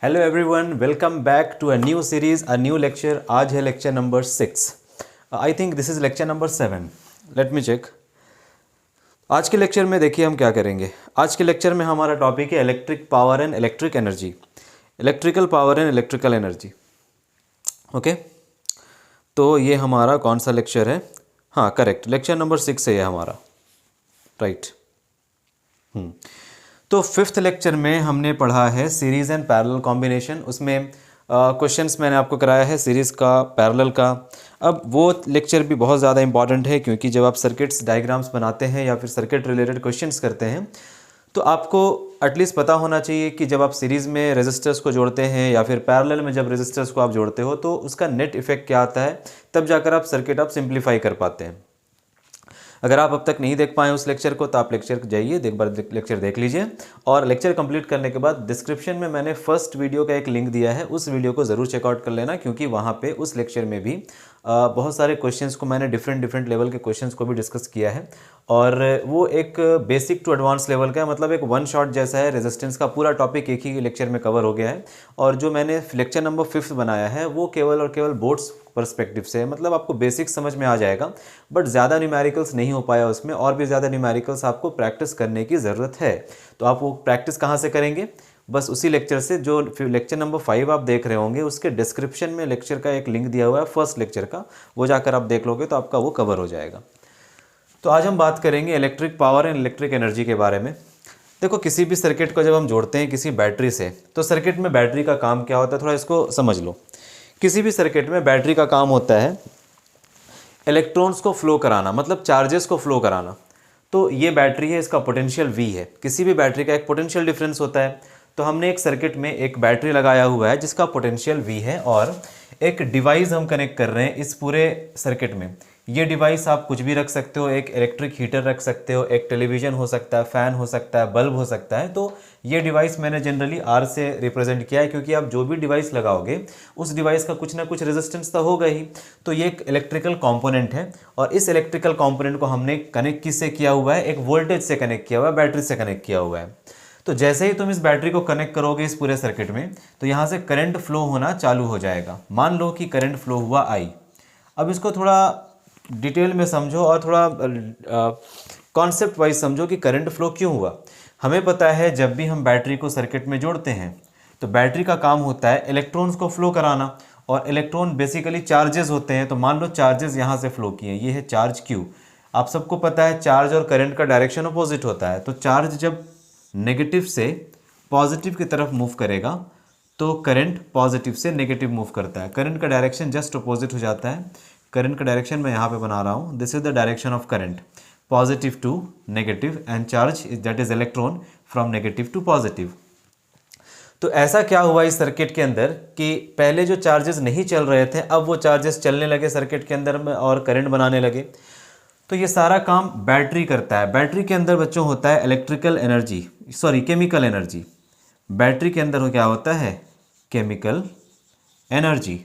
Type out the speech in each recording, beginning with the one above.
Hello everyone, welcome back to a new series, a new lecture. आज है lecture number 6। I think this is lecture number 7। Let me check. आज के lecture में देखिए हम क्या करेंगे। आज के लेक्चर में हमारा टॉपिक है electric power and electric energy, electrical power and electrical energy. Okay, तो ये हमारा कौन सा लेक्चर है? हाँ करेक्ट, लेक्चर नंबर 6 है ये हमारा, राइट। तो फिफ्थ लेक्चर में हमने पढ़ा है सीरीज़ एंड पैरेलल कॉम्बिनेशन। उसमें क्वेश्चंस मैंने आपको कराया है सीरीज़ का, पैरेलल का। अब वो लेक्चर भी बहुत ज़्यादा इंपॉर्टेंट है, क्योंकि जब आप सर्किट्स डायग्राम्स बनाते हैं या फिर सर्किट रिलेटेड क्वेश्चंस करते हैं तो आपको एटलीस्ट पता होना चाहिए कि जब आप सीरीज़ में रेजिस्टर्स को जोड़ते हैं या फिर पैरेलल में जब रेजिस्टर्स को आप जोड़ते हो तो उसका नेट इफेक्ट क्या आता है, तब जाकर आप सर्किट आप सिंप्लीफाई कर पाते हैं। अगर आप अब तक नहीं देख पाए उस लेक्चर को तो आप लेक्चर जाइए, एक बार लेक्चर देख लीजिए। और लेक्चर कंप्लीट करने के बाद डिस्क्रिप्शन में मैंने फर्स्ट वीडियो का एक लिंक दिया है, उस वीडियो को ज़रूर चेकआउट कर लेना, क्योंकि वहाँ पे उस लेक्चर में भी बहुत सारे क्वेश्चंस को मैंने डिफरेंट लेवल के क्वेश्चंस को भी डिस्कस किया है। और वो एक बेसिक टू एडवांस लेवल का है, मतलब एक वन शॉट जैसा है। रेजिस्टेंस का पूरा टॉपिक एक ही लेक्चर में कवर हो गया है। और जो मैंने लेक्चर नंबर 5 बनाया है वो केवल और केवल बोर्ड्स पर्सपेक्टिव से, मतलब आपको बेसिक समझ में आ जाएगा, बट ज़्यादा न्यूमेरिकल्स नहीं हो पाया उसमें, और भी ज़्यादा न्यूमेरिकल्स आपको प्रैक्टिस करने की ज़रूरत है। तो आप वो प्रैक्टिस कहाँ से करेंगे? बस उसी लेक्चर से, जो लेक्चर नंबर 5 आप देख रहे होंगे उसके डिस्क्रिप्शन में लेक्चर का एक लिंक दिया हुआ है फर्स्ट लेक्चर का, वो जाकर आप देख लोगे तो आपका वो कवर हो जाएगा। तो आज हम बात करेंगे electric power and electric energy के बारे में। देखो, किसी भी सर्किट को जब हम जोड़ते हैं किसी बैटरी से, तो सर्किट में बैटरी का काम क्या होता है, थोड़ा इसको समझ लो। किसी भी सर्किट में बैटरी का काम होता है इलेक्ट्रॉन्स को फ्लो कराना, मतलब चार्जेस को फ्लो कराना। तो ये बैटरी है, इसका पोटेंशियल V है। किसी भी बैटरी का एक पोटेंशियल डिफरेंस होता है। तो हमने एक सर्किट में एक बैटरी लगाया हुआ है जिसका पोटेंशियल V है, और एक डिवाइस हम कनेक्ट कर रहे हैं इस पूरे सर्किट में। ये डिवाइस आप कुछ भी रख सकते हो, एक इलेक्ट्रिक हीटर रख सकते हो, एक टेलीविज़न हो सकता है, फ़ैन हो सकता है, बल्ब हो सकता है। तो ये डिवाइस मैंने जनरली R से रिप्रेजेंट किया है, क्योंकि आप जो भी डिवाइस लगाओगे उस डिवाइस का कुछ ना कुछ रेजिस्टेंस तो होगा ही। तो ये एक इलेक्ट्रिकल कंपोनेंट है, और इस इलेक्ट्रिकल कंपोनेंट को हमने कनेक्ट किससे किया हुआ है? एक वोल्टेज से कनेक्ट किया हुआ है, बैटरी से कनेक्ट किया हुआ है। तो जैसे ही तुम इस बैटरी को कनेक्ट करोगे इस पूरे सर्किट में, तो यहाँ से करंट फ्लो होना चालू हो जाएगा। मान लो कि करंट फ्लो हुआ I। अब इसको थोड़ा डिटेल में समझो और थोड़ा कॉन्सेप्ट वाइज समझो कि करंट फ्लो क्यों हुआ। हमें पता है जब भी हम बैटरी को सर्किट में जोड़ते हैं तो बैटरी का काम होता है इलेक्ट्रॉन्स को फ्लो कराना, और इलेक्ट्रॉन बेसिकली चार्जेस होते हैं। तो मान लो चार्जेस यहाँ से फ्लो किए, ये है चार्ज Q। आप सबको पता है चार्ज और करंट का डायरेक्शन अपोजिट होता है। तो चार्ज जब नेगेटिव से पॉजिटिव की तरफ मूव करेगा तो करंट पॉजिटिव से नेगेटिव मूव करता है। करंट का डायरेक्शन जस्ट अपोजिट हो जाता है। करंट का डायरेक्शन मैं यहाँ पे बना रहा हूँ, this is the direction of current, positive to negative, and charge that is electron from negative to positive. तो ऐसा क्या हुआ इस सर्किट के अंदर कि पहले जो चार्जेस नहीं चल रहे थे, अब वो चार्जेस चलने लगे सर्किट के अंदर में और करंट बनाने लगे। तो ये सारा काम बैटरी करता है। बैटरी के अंदर बच्चों होता है electrical energy, sorry chemical energy. Battery के अंदर क्या होता है? Chemical energy.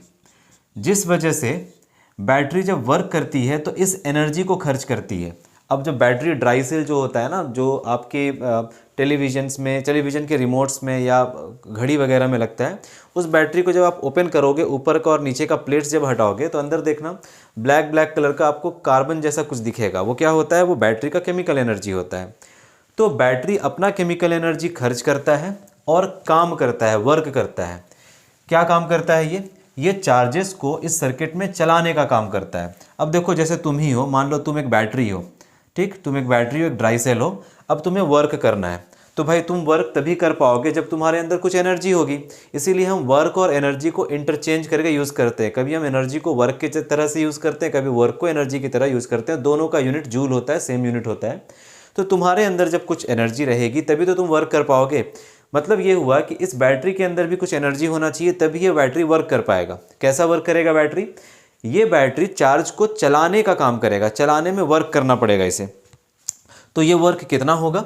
जिस वजह से बैटरी जब वर्क करती है तो इस एनर्जी को खर्च करती है। अब जब बैटरी ड्राई सेल जो होता है ना, जो आपके टेलीविज़न के रिमोट्स में या घड़ी वगैरह में लगता है, उस बैटरी को जब आप ओपन करोगे, ऊपर का और नीचे का प्लेट्स जब हटाओगे तो अंदर देखना ब्लैक कलर का आपको कार्बन जैसा कुछ दिखेगा। वो क्या होता है? वो बैटरी का केमिकल एनर्जी होता है। तो बैटरी अपना केमिकल एनर्जी खर्च करता है और काम करता है, वर्क करता है। क्या काम करता है ये चार्जेस को इस सर्किट में चलाने का काम करता है। अब देखो, जैसे तुम ही हो, मान लो तुम एक बैटरी हो, ठीक, तुम एक बैटरी हो, एक ड्राई सेल हो। अब तुम्हें वर्क करना है, तो भाई तुम वर्क तभी कर पाओगे जब तुम्हारे अंदर कुछ एनर्जी होगी। इसीलिए हम वर्क और एनर्जी को इंटरचेंज करके यूज़ करते हैं। कभी हम एनर्जी को वर्क की तरह से यूज़ करते हैं, कभी वर्क को एनर्जी की तरह यूज़ करते हैं। दोनों का यूनिट जूल होता है, सेम यूनिट होता है। तो तुम्हारे अंदर जब कुछ एनर्जी रहेगी तभी तो तुम वर्क कर पाओगे। मतलब ये हुआ कि इस बैटरी के अंदर भी कुछ एनर्जी होना चाहिए, तभी ये बैटरी वर्क कर पाएगा। कैसा वर्क करेगा बैटरी? ये बैटरी चार्ज को चलाने का काम करेगा, चलाने में वर्क करना पड़ेगा इसे। तो ये वर्क कितना होगा?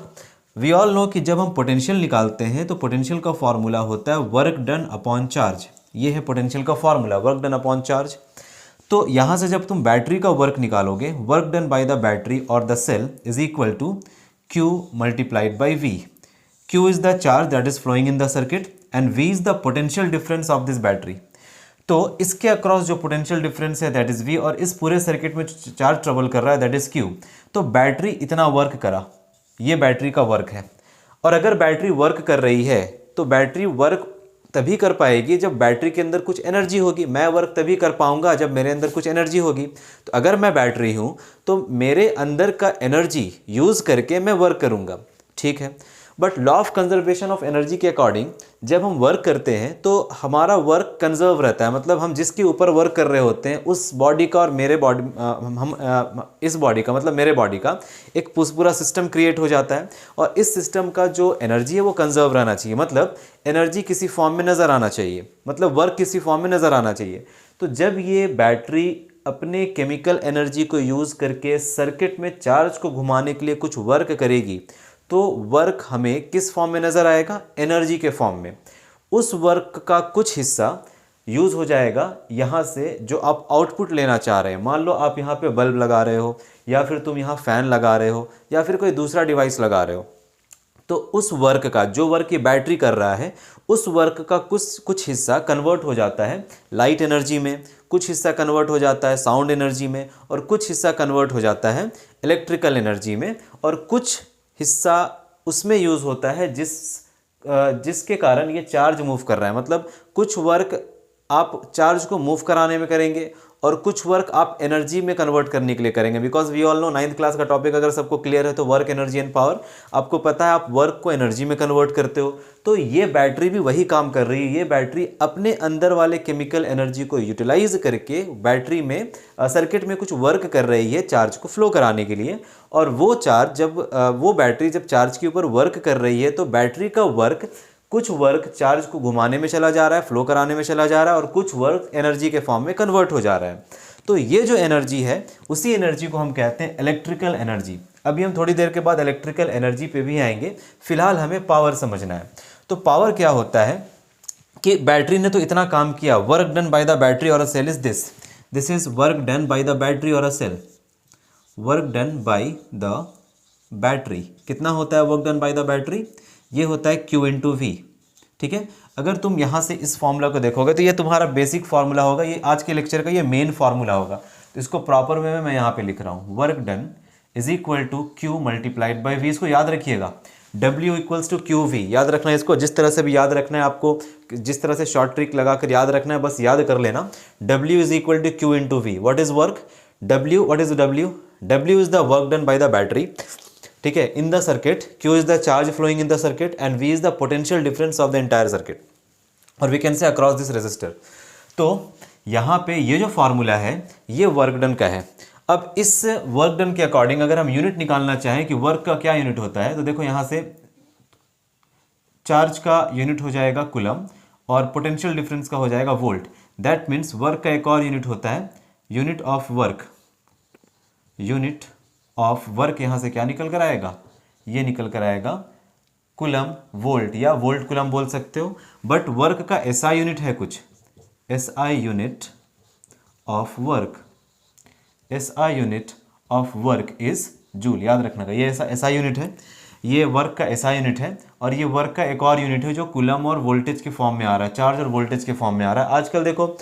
वी ऑल नो कि जब हम पोटेंशियल निकालते हैं तो पोटेंशियल का फॉर्मूला होता है वर्क डन अपॉन चार्ज। ये है पोटेंशियल का formula, work done upon charge. तो यहाँ से जब तुम बैटरी का वर्क निकालोगे, work done by the battery और the cell is equal to Q multiplied by V। Q is the charge that is flowing in the circuit and V is the potential difference of this battery. तो इसके across जो potential difference है that is V, और इस पूरे circuit में charge travel कर रहा है दैट इज क्यू। तो बैटरी इतना वर्क करा, ये बैटरी का वर्क है। और अगर बैटरी वर्क कर रही है तो बैटरी वर्क तभी कर पाएगी जब बैटरी के अंदर कुछ एनर्जी होगी। मैं वर्क तभी कर पाऊंगा जब मेरे अंदर कुछ एनर्जी होगी। तो अगर मैं बैटरी हूं तो मेरे अंदर का एनर्जी यूज़ करके मैं वर्क करूंगा, ठीक है। But law of conservation of energy के अकॉर्डिंग जब हम वर्क करते हैं तो हमारा वर्क कंजर्व रहता है, मतलब हम जिसके ऊपर वर्क कर रहे होते हैं उस बॉडी का और मेरे बॉडी इस बॉडी का मतलब मेरे बॉडी का एक पूरा सिस्टम क्रिएट हो जाता है। और इस सिस्टम का जो एनर्जी है वो कंजर्व रहना चाहिए, मतलब एनर्जी किसी फॉर्म में नज़र आना चाहिए, मतलब वर्क किसी फॉर्म में नज़र आना चाहिए। तो जब ये बैटरी अपने केमिकल एनर्जी को यूज़ करके सर्किट में चार्ज को घुमाने के लिए कुछ वर्क करेगी तो वर्क हमें किस फॉर्म में नज़र आएगा, एनर्जी के फॉर्म में। उस वर्क का कुछ हिस्सा यूज़ हो जाएगा यहाँ से जो आप आउटपुट लेना चाह रहे हैं। मान लो आप यहाँ पे बल्ब लगा रहे हो, या फिर तुम यहाँ फ़ैन लगा रहे हो, या फिर कोई दूसरा डिवाइस लगा रहे हो। तो उस वर्क का जो वर्क ये बैटरी कर रहा है उस वर्क का कुछ हिस्सा कन्वर्ट हो जाता है लाइट एनर्जी में, कुछ हिस्सा कन्वर्ट हो जाता है साउंड एनर्जी में, और कुछ हिस्सा कन्वर्ट हो जाता है इलेक्ट्रिकल एनर्जी में, और कुछ हिस्सा उसमें यूज़ होता है जिसके कारण ये चार्ज मूव कर रहा है। मतलब कुछ वर्क आप चार्ज को मूव कराने में करेंगे और कुछ वर्क आप एनर्जी में कन्वर्ट करने के लिए करेंगे। Because we all know 9th class का टॉपिक अगर सबको क्लियर है तो वर्क, एनर्जी एंड पावर, आपको पता है आप वर्क को एनर्जी में कन्वर्ट करते हो। तो ये बैटरी भी वही काम कर रही है। ये बैटरी अपने अंदर वाले केमिकल एनर्जी को यूटिलाइज करके बैटरी में सर्किट में कुछ वर्क कर रही है चार्ज को फ्लो कराने के लिए। और वो चार्ज जब वो बैटरी जब चार्ज के ऊपर वर्क कर रही है तो बैटरी का वर्क, कुछ वर्क चार्ज को घुमाने में चला जा रहा है, फ्लो कराने में चला जा रहा है, और कुछ वर्क एनर्जी के फॉर्म में कन्वर्ट हो जा रहा है। तो ये जो एनर्जी है उसी एनर्जी को हम कहते हैं इलेक्ट्रिकल एनर्जी। अभी हम थोड़ी देर के बाद इलेक्ट्रिकल एनर्जी पे भी आएंगे, फिलहाल हमें पावर समझना है। तो पावर क्या होता है कि बैटरी ने तो इतना काम किया, work done by the battery और a cell is this is work done by the battery और a cell. Work done by the battery कितना होता है work done by the battery, ये होता है Q इंटू वी, ठीक है। अगर तुम यहाँ से इस फॉर्मूला को देखोगे तो ये तुम्हारा बेसिक फार्मूला होगा, ये आज के लेक्चर का ये मेन फार्मूला होगा। तो इसको प्रॉपर वे में मैं यहाँ पे लिख रहा हूँ, work done is equal to Q multiplied by V। इसको याद रखिएगा, W equals to Q V, याद रखना है इसको। जिस तरह से भी याद रखना है आपको, जिस तरह से शॉर्ट ट्रिक लगा कर याद रखना है, बस याद कर लेना। W is equal to Q into V. What is work, W, what is W, W is the work done by the battery, ठीक है, in the circuit. Q is the charge flowing in the circuit and V is the potential difference of the entire circuit, और we can say across this resistor. तो यहाँ पे ये जो formula है ये वर्क डन का है। अब इस वर्क डन के अकॉर्डिंग अगर हम यूनिट निकालना चाहें कि वर्क का क्या यूनिट होता है, तो देखो यहाँ से चार्ज का यूनिट हो जाएगा कूलम और पोटेंशियल डिफरेंस का हो जाएगा वोल्ट। दैट मीन्स वर्क का एक और यूनिट होता है unit of work. Unit of work यहाँ से क्या निकल कर आएगा, ये निकल कर आएगा कूलम वोल्ट, या वोल्ट कूलम बोल सकते हो। बट वर्क का एसआई यूनिट है कुछ, SI unit of work, SI unit of work is joule. याद रखना का ये ऐसा एसआई यूनिट है, ये वर्क का एसआई यूनिट है। और ये वर्क का एक और यूनिट है जो कूलम और वोल्टेज के फॉर्म में आ रहा है, चार्ज और वोल्टेज के फॉर्म में आ रहा है। आजकल देखो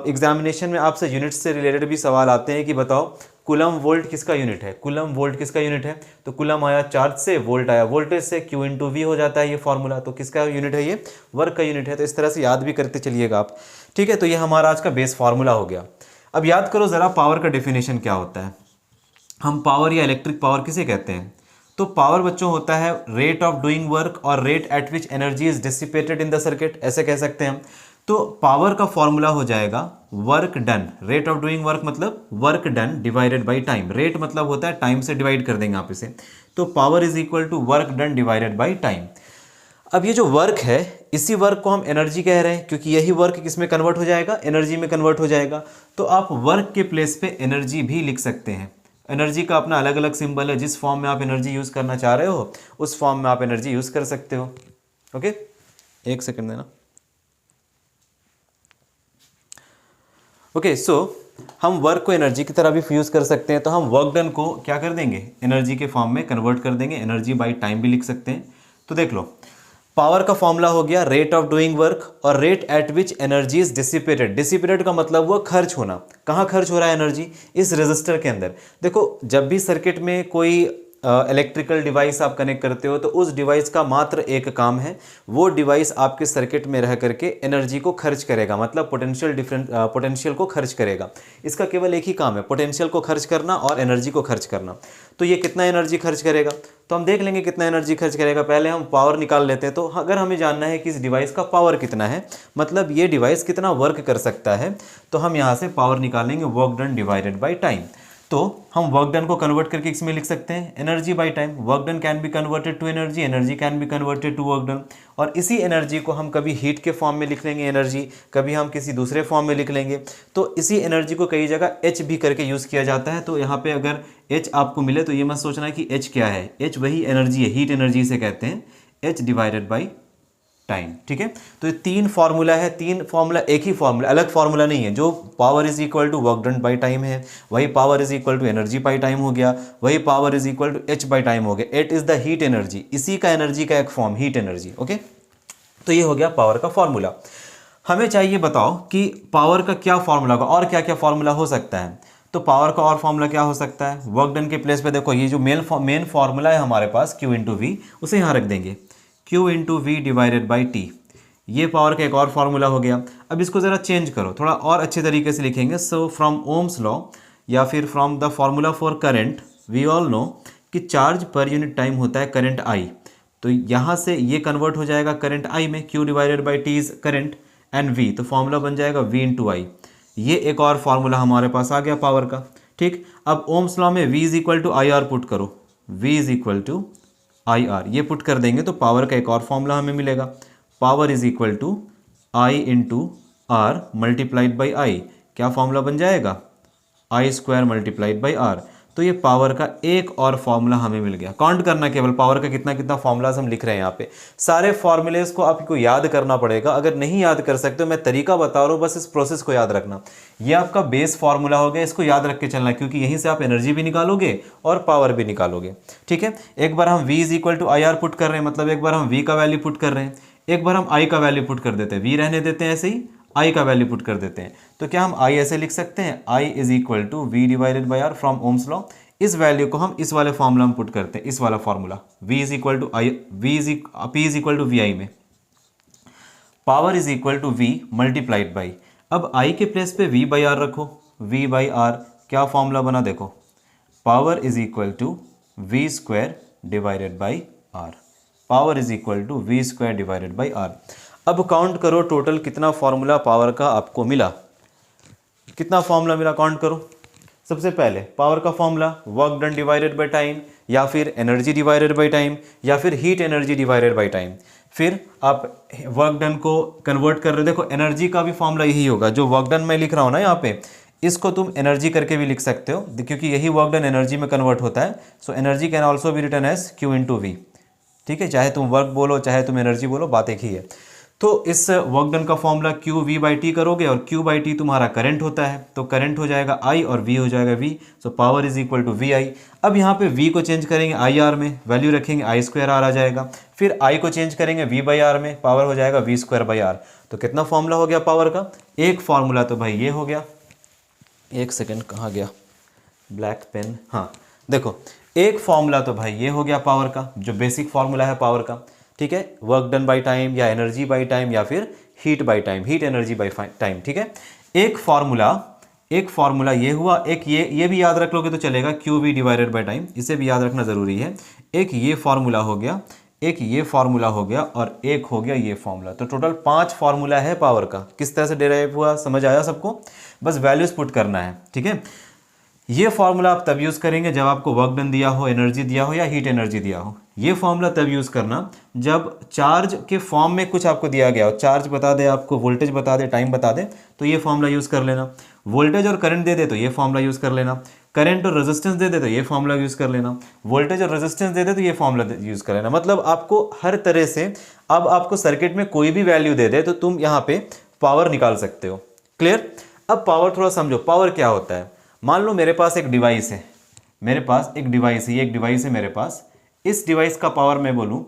एग्जामिनेशन में आपसे यूनिट से रिलेटेड भी सवाल आते हैं कि बताओ कूलम वोल्ट किसका यूनिट है, कूलम वोल्ट किसका यूनिट है। तो कूलम आया चार्ज से, वोल्ट आया वोल्टेज से, Q इंटू वी हो जाता है ये फॉर्मूला। तो किसका यूनिट है, ये वर्क का यूनिट है। तो इस तरह से याद भी करते चलिएगा आप, ठीक है। तो ये हमारा आज का बेस फार्मूला हो गया। अब याद करो ज़रा पावर का डेफिनेशन क्या होता है। हम पावर या इलेक्ट्रिक पावर किसे कहते हैं, तो पावर बच्चों होता है रेट ऑफ डूइंग वर्क और rate at which energy is dissipated in the circuit, ऐसे कह सकते हैं हम। तो पावर का फॉर्मूला हो जाएगा work done, rate of doing work मतलब work done divided by time. Rate मतलब होता है टाइम से डिवाइड कर देंगे आप इसे। तो power is equal to work done divided by time. अब ये जो वर्क है इसी वर्क को हम एनर्जी कह रहे हैं, क्योंकि यही वर्क किस में कन्वर्ट हो जाएगा, एनर्जी में कन्वर्ट हो जाएगा। तो आप वर्क के प्लेस पे एनर्जी भी लिख सकते हैं। एनर्जी का अपना अलग अलग सिंबल है, जिस फॉर्म में आप एनर्जी यूज़ करना चाह रहे हो उस फॉर्म में आप एनर्जी यूज़ कर सकते हो। ओके, एक सेकंड देना। ओके, सो हम वर्क को एनर्जी की तरह भी यूज़ कर सकते हैं। तो हम वर्क डन को क्या कर देंगे, एनर्जी के फॉर्म में कन्वर्ट कर देंगे, एनर्जी बाई टाइम भी लिख सकते हैं। तो देख लो, पावर का फॉर्मूला हो गया रेट ऑफ डूइंग वर्क और rate at which energy is dissipated. Dissipated का मतलब हुआ खर्च होना। कहाँ खर्च हो रहा है एनर्जी? इस रेजिस्टर के अंदर। देखो, जब भी सर्किट में कोई इलेक्ट्रिकल डिवाइस आप कनेक्ट करते हो तो उस डिवाइस का मात्र एक काम है, वो डिवाइस आपके सर्किट में रह करके एनर्जी को खर्च करेगा, मतलब पोटेंशियल को खर्च करेगा। इसका केवल एक ही काम है, पोटेंशियल को खर्च करना और एनर्जी को खर्च करना। तो ये कितना एनर्जी खर्च करेगा, तो हम देख लेंगे कितना एनर्जी खर्च करेगा। पहले हम पावर निकाल लेते हैं। तो अगर हमें जानना है कि इस डिवाइस का पावर कितना है, मतलब ये डिवाइस कितना वर्क कर सकता है, तो हम यहाँ से पावर निकालेंगे work done divided by time. तो हम वर्क डन को कन्वर्ट करके इसमें लिख सकते हैं energy by time. Work done can be converted to energy, energy can be converted to work done. और इसी एनर्जी को हम कभी हीट के फॉर्म में लिख लेंगे एनर्जी, कभी हम किसी दूसरे फॉर्म में लिख लेंगे। तो इसी एनर्जी को कई जगह एच भी करके यूज़ किया जाता है। तो यहाँ पे अगर एच आपको मिले तो ये मत सोचना कि एच क्या है, एच वही एनर्जी है, हीट एनर्जी से कहते हैं, एच डिवाइडेड बाई टाइम। ठीक है, तो ये तीन फार्मूला है, तीन फार्मूला एक ही फार्मूला, अलग फार्मूला नहीं है। जो power is equal to work done by time है, वही power is equal to energy by time हो गया, वही power is equal to H by time हो गया। H is the heat energy, इसी का एनर्जी का एक फॉर्म हीट एनर्जी। ओके, तो ये हो गया पावर का फॉर्मूला। हमें चाहिए बताओ कि पावर का क्या फॉर्मूला होगा और क्या क्या फॉर्मूला हो सकता है। तो पावर का और फॉर्मूला क्या हो सकता है, वर्क डन के प्लेस पे देखो ये जो मेन फॉर्मूला है हमारे पास Q इंटू वी, उसे यहाँ रख देंगे, Q into V divided by T. ये पावर का एक और फार्मूला हो गया। अब इसको ज़रा चेंज करो, थोड़ा और अच्छे तरीके से लिखेंगे। सो फ्रॉम ओम्स लॉ या फिर from the formula for current we all know कि चार्ज पर यूनिट टाइम होता है करंट आई। तो यहाँ से ये कन्वर्ट हो जाएगा करंट आई में, Q divided by T is current and V, तो फॉर्मूला बन जाएगा V इंटू आई। ये एक और फार्मूला हमारे पास आ गया पावर का। ठीक, अब ओम्स लॉ में V is equal to I R put करो, V is equal to I R, ये पुट कर देंगे तो पावर का एक और फॉर्मूला हमें मिलेगा। Power is equal to I into R multiplied by I. क्या फॉर्मूला बन जाएगा, I square multiplied by R. तो ये पावर का एक और फॉर्मूला हमें मिल गया। काउंट करना केवल पावर का कितना कितना फॉर्मूलाज हम लिख रहे हैं यहाँ पे। सारे फॉर्मूलेज को आपको याद करना पड़ेगा। अगर नहीं याद कर सकते हो, मैं तरीका बता रहा हूँ, बस इस प्रोसेस को याद रखना। ये आपका बेस फॉर्मूला हो गया, इसको याद रख के चलना, क्योंकि यहीं से आप एनर्जी भी निकालोगे और पावर भी निकालोगे। ठीक है, एक बार हम V is equal to I R put कर रहे हैं, मतलब एक बार हम V का वैल्यू पुट कर रहे हैं, एक बार हम I का वैल्यू पुट कर देते हैं, V रहने देते हैं ऐसे ही, I का वैल्यू पुट कर देते हैं। तो क्या हम I ऐसे लिख सकते हैं, I is equal to V divided by R from Ohm's law. इस वैल्यू को हम इस वाले फॉर्मूला में पुट करते हैं, इस वाला formula V is equal to I, P is equal to V I में, power is equal to V multiplied by. अब I के प्लेस पे V बाई आर रखो, V बाई आर क्या फॉर्मूला बना देखो, power is equal to V square divided by R. Power is equal to V square divided by R. अब count करो total कितना फॉर्मूला पावर का आपको मिला, कितना फॉर्मूला मिला, काउंट करो। सबसे पहले पावर का formula work done divided by time, या फिर एनर्जी डिवाइडेड बाई टाइम, या फिर heat energy divided by time. फिर आप वर्क डन को कन्वर्ट कर रहे हो, देखो एनर्जी का भी फॉर्मूला यही होगा। जो वर्क डन मैं लिख रहा हूँ ना यहाँ पे, इसको तुम एनर्जी करके भी लिख सकते हो, क्योंकि यही वर्क डन एनर्जी में कन्वर्ट होता है। So energy can also be written as Q into V. ठीक है, चाहे तुम वर्क बोलो चाहे तुम एनर्जी बोलो, बात एक ही है। तो इस वर्क डन का formula Q V by T करोगे, और Q बाई टी तुम्हारा करंट होता है, तो करंट हो जाएगा I और V हो जाएगा V। So power is equal to V I. अब यहाँ पे V को चेंज करेंगे आई आर में, वैल्यू रखेंगे आई स्क्वायर आर आ जाएगा। फिर I को चेंज करेंगे V बाई आर में, पावर हो जाएगा V स्क्वायर बाई आर। तो कितना फॉर्मूला हो गया पावर का, एक फॉर्मूला तो भाई ये हो गया। एक सेकेंड, कहाँ गया ब्लैक पेन, हाँ देखो, एक फॉर्मूला तो भाई ये हो गया पावर का, जो बेसिक फॉर्मूला है पावर का। ठीक है, वर्क डन बाई टाइम या एनर्जी बाई टाइम या फिर heat by time, heat energy by time. ठीक है, एक फार्मूला ये हुआ। एक ये भी याद रख लोगे तो चलेगा, Q V divided by time, इसे भी याद रखना ज़रूरी है। एक ये फार्मूला हो गया, एक ये फार्मूला हो गया, और एक हो गया ये फार्मूला। तो टोटल 5 फार्मूला है पावर का। किस तरह से डिराइव हुआ समझ आया सबको, बस वैल्यूज पुट करना है। ठीक है, ये फार्मूला आप तब यूज़ करेंगे जब आपको वर्क डन दिया हो, एनर्जी दिया हो या हीट एनर्जी दिया हो। ये फार्मूला तब यूज़ करना जब चार्ज के फॉर्म में कुछ आपको दिया गया हो, चार्ज बता दे आपको, वोल्टेज बता दे, टाइम बता दे, तो ये फार्मूला यूज़ कर लेना। वोल्टेज और करंट दे दे तो ये फार्मूला यूज़ कर लेना। करंट और रेजिस्टेंस दे दे तो ये फार्मूला यूज़ कर लेना। वोल्टेज और रेजिस्टेंस दे दे तो ये फार्मूला यूज़ कर लेना। मतलब आपको हर तरह से, अब आपको सर्किट में कोई भी वैल्यू दे दे तो तुम यहाँ पे पावर निकाल सकते हो। क्लियर। अब पावर थोड़ा समझो, पावर क्या होता है। मान लो मेरे पास एक डिवाइस है, ये एक डिवाइस है मेरे पास। इस डिवाइस का पावर मैं बोलूँ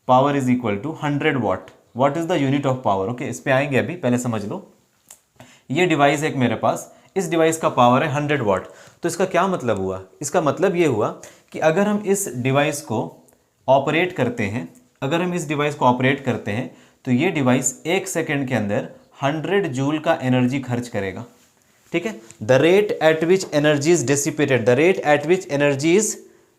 power is equal to 100 watt. What is the unit of power? Okay, इस पे आएंगे, अभी पहले समझ लो। ये डिवाइस एक मेरे पास, इस डिवाइस का पावर है 100 वाट। तो इसका क्या मतलब हुआ? इसका मतलब ये हुआ कि अगर हम इस डिवाइस को ऑपरेट करते हैं, अगर हम इस डिवाइस को ऑपरेट करते हैं तो ये डिवाइस 1 सेकेंड के अंदर 100 जूल का एनर्जी खर्च करेगा। ठीक है, the rate at which energy is dissipated, the rate at which energy is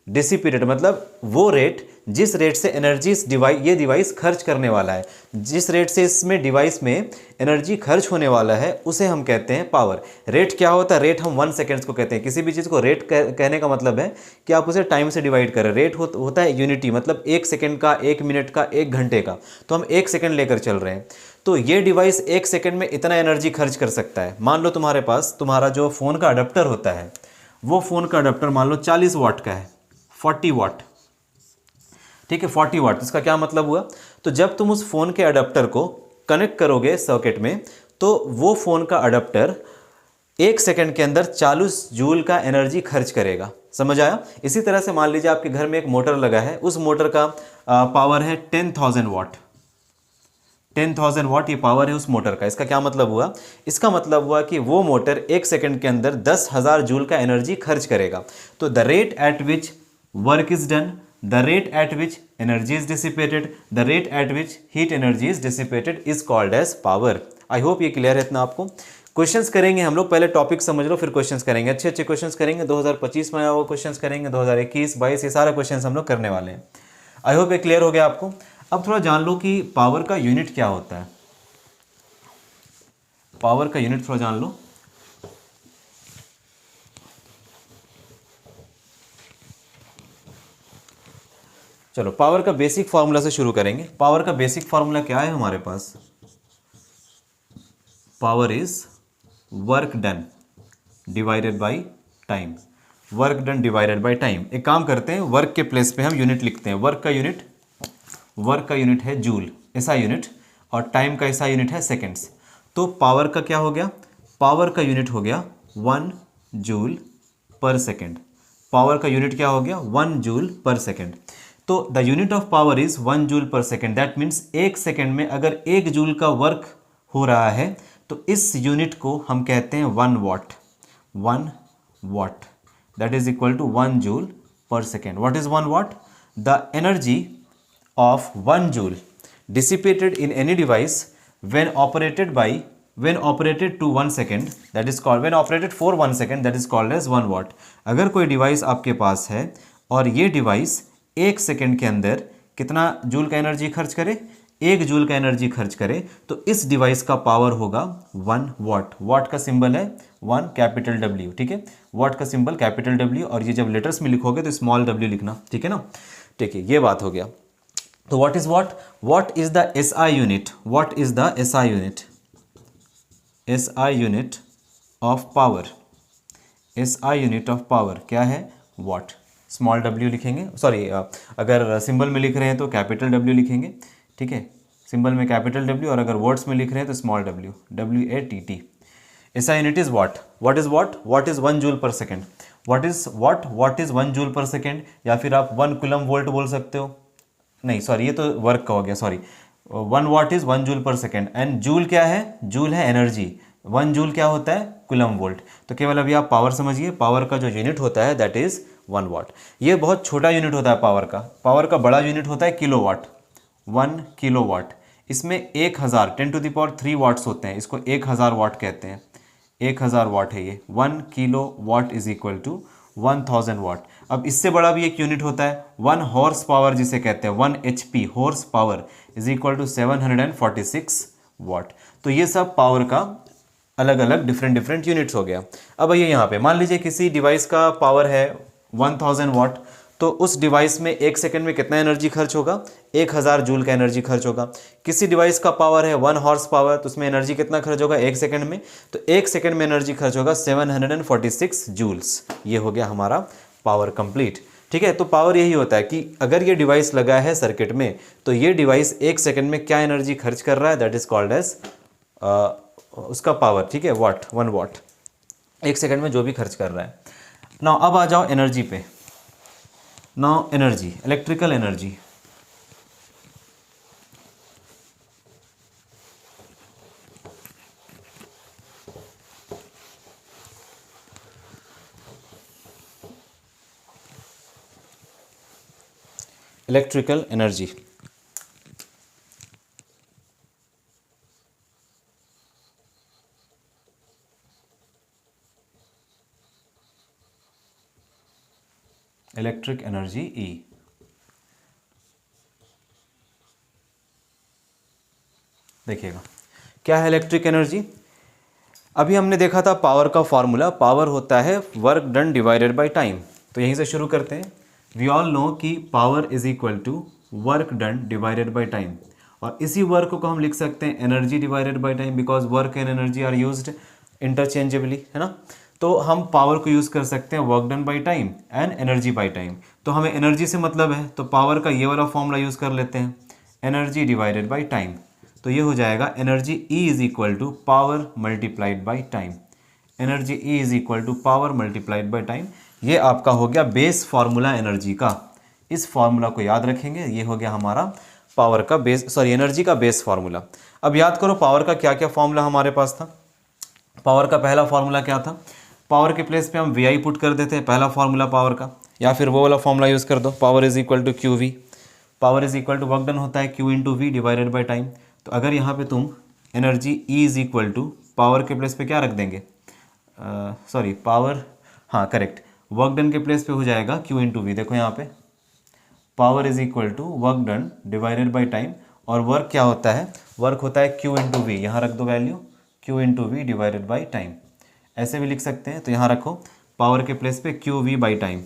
dissipated मतलब वो रेट जिस रेट से एनर्जी ये डिवाइस खर्च करने वाला है, जिस रेट से इसमें डिवाइस में एनर्जी खर्च होने वाला है उसे हम कहते हैं पावर। रेट क्या होता है? रेट हम 1 सेकेंड्स को कहते हैं। किसी भी चीज़ को रेट कहने का मतलब है कि आप उसे टाइम से डिवाइड करें। रेट होता है यूनिटी, मतलब 1 सेकेंड का, 1 मिनट का, 1 घंटे का। तो हम 1 सेकेंड लेकर चल रहे हैं। तो ये डिवाइस 1 सेकेंड में इतना एनर्जी खर्च कर सकता है। मान लो तुम्हारे पास तुम्हारा जो फ़ोन का अडेप्टर होता है, वो फ़ोन का अडेप्टर मान लो 40 वाट का है, 40 वाट। ठीक है, 40 वाट। इसका क्या मतलब हुआ? तो जब तुम उस फ़ोन के अडेप्टर को कनेक्ट करोगे सर्किट में, तो वो फ़ोन का अडेप्टर 1 सेकेंड के अंदर 40 जूल का एनर्जी खर्च करेगा। समझ आया? इसी तरह से मान लीजिए आपके घर में एक मोटर लगा है, उस मोटर का पावर है 10,000 वाट। 10,000 वाट ये पावर है उस मोटर का। इसका क्या मतलब हुआ? इसका मतलब हुआ कि वो मोटर 1 सेकेंड के अंदर 10,000 जूल का एनर्जी खर्च करेगा। तो the rate at which work is done, the rate at which energy is dissipated, the rate at which heat energy is dissipated is called as power. I hope ये clear है इतना आपको। Questions करेंगे हम लोग, पहले टॉपिक समझ लो फिर क्वेश्चंस करेंगे। अच्छे अच्छे क्वेश्चंस करेंगे। 2025 में आया वो क्वेश्चंस करेंगे, 2021, 22 ये सारा क्वेश्चंस हम लोग करने वाले हैं। आई होप ये क्लियर हो गया आपको। अब थोड़ा जान लो कि पावर का यूनिट क्या होता है। पावर का यूनिट थोड़ा जान लो। चलो पावर का बेसिक फार्मूला से शुरू करेंगे। पावर का बेसिक फार्मूला क्या है हमारे पास? Power is work done divided by time. Work done divided by time. एक काम करते हैं, वर्क के प्लेस पे हम यूनिट लिखते हैं। वर्क का यूनिट है जूल, ऐसा यूनिट, और टाइम का ऐसा यूनिट है सेकेंड्स। तो पावर का क्या हो गया? पावर का यूनिट हो गया 1 जूल पर सेकेंड। पावर का यूनिट क्या हो गया? 1 जूल पर सेकेंड। तो the unit of power is 1 joule per second. That means 1 second में अगर 1 जूल का वर्क हो रहा है तो इस यूनिट को हम कहते हैं 1 watt. 1 watt that is equal to 1 joule per second. What is 1 watt? The energy of 1 joule dissipated in any device when operated to 1 second, that is called, when operated for 1 second, that is called as 1 watt। अगर कोई device आपके पास है और ये device 1 second के अंदर कितना joule का एनर्जी खर्च करे? 1 जूल का एनर्जी खर्च करे, तो इस डिवाइस का पावर होगा 1 वाट। वाट का सिंबल है 1 कैपिटल W। ठीक है, वाट का सिंबल कैपिटल W, और ये जब लेटर्स में लिखोगे तो स्मॉल w लिखना। ठीक है ना? ठीक है, ये बात हो गया। तो what is what? What is the SI unit? What is the SI unit? SI unit of power. SI unit of power क्या है? Watt। स्मॉल w लिखेंगे, सॉरी अगर सिंबल में लिख रहे हैं तो कैपिटल W लिखेंगे। ठीक है, सिंबल में कैपिटल W, और अगर वर्ड्स में लिख रहे हैं तो small w, WATT। SI unit is watt। What is watt? Watt is 1 joule per second। What is watt? Watt is 1 joule per second, या फिर आप 1 कूलम वोल्ट बोल सकते हो। नहीं सॉरी, ये तो वर्क का हो गया, sorry. 1 watt is 1 joule per second, and joule क्या है? जूल है एनर्जी। 1 जूल क्या होता है? Coulomb volt. तो केवल अभी आप पावर समझिए, पावर का जो यूनिट होता है दैट इज 1 वाट। ये बहुत छोटा यूनिट होता है पावर का। पावर का बड़ा यूनिट होता है किलोवाट। 1 किलोवाट, इसमें 1000 10⁻³ वाट्स होते हैं। इसको 1000 वाट कहते हैं। 1000 वाट है ये। 1 kilowatt is equal to 1000 watt. अब इससे बड़ा भी एक यूनिट होता है 1 हॉर्स पावर, जिसे कहते हैं 1 HP horsepower is equal to 746 watt. तो ये सब पावर का अलग अलग डिफरेंट यूनिट्स हो गया। अब आइए यहाँ पे, मान लीजिए किसी डिवाइस का पावर है 1000 वाट, तो उस डिवाइस में 1 सेकेंड में कितना एनर्जी खर्च होगा? 1000 जूल का एनर्जी खर्च होगा। किसी डिवाइस का पावर है 1 हॉर्स पावर, तो उसमें एनर्जी कितना खर्च होगा 1 सेकेंड में? तो 1 सेकेंड में एनर्जी खर्च होगा 746 जूल्स। ये हो गया हमारा पावर कंप्लीट। ठीक है, तो पावर यही होता है कि अगर ये डिवाइस लगा है सर्किट में, तो ये डिवाइस 1 सेकेंड में क्या एनर्जी खर्च कर रहा है, दैट इज कॉल्ड एज उसका पावर। ठीक है, वाट, 1 वाट 1 सेकेंड में जो भी खर्च कर रहा है। नाउ अब आ जाओ एनर्जी पे। Now energy, electrical energy. Electrical energy. Electric energy E. देखिएगा क्या है इलेक्ट्रिक एनर्जी। अभी हमने देखा था पावर का फॉर्मूला, पावर होता है work done divided by time. तो यहीं से शुरू करते हैं। वी ऑल नो कि power is equal to work done divided by time, और इसी वर्क को हम लिख सकते हैं energy divided by time, because work and energy are used interchangeably, है ना। तो हम पावर को यूज़ कर सकते हैं work done by time and energy by time. तो हमें एनर्जी से मतलब है, तो पावर का ये वाला फॉर्मूला यूज़ कर लेते हैं, एनर्जी डिवाइडेड बाय टाइम। तो ये हो जाएगा energy E is equal to power multiplied by time. Energy E is equal to power multiplied by time. ये आपका हो गया बेस फार्मूला एनर्जी का। इस फार्मूला को याद रखेंगे, ये हो गया हमारा पावर का बेस, सॉरी एनर्जी का बेस फार्मूला। अब याद करो पावर का क्या क्या फार्मूला हमारे पास था। पावर का पहला फार्मूला क्या था, पावर के प्लेस पे हम वी आई पुट कर देते हैं, पहला फार्मूला पावर का, या फिर वो वाला फार्मूला यूज़ कर दो, power is equal to Q V. Power is equal to work done होता है Q into V divided by time. तो अगर यहाँ पे तुम energy E is equal to power के प्लेस पे क्या रख देंगे, सॉरी पावर, हाँ करेक्ट, वर्क डन के प्लेस पे हो जाएगा क्यू इंटू वी। देखो यहाँ पे power is equal to work done divided by time, और वर्क क्या होता है, वर्क होता है क्यू इंटू वी, यहाँ रख दो value Q into V divided by time. ऐसे भी लिख सकते हैं, तो यहाँ रखो पावर के प्लेस पे Q V by time,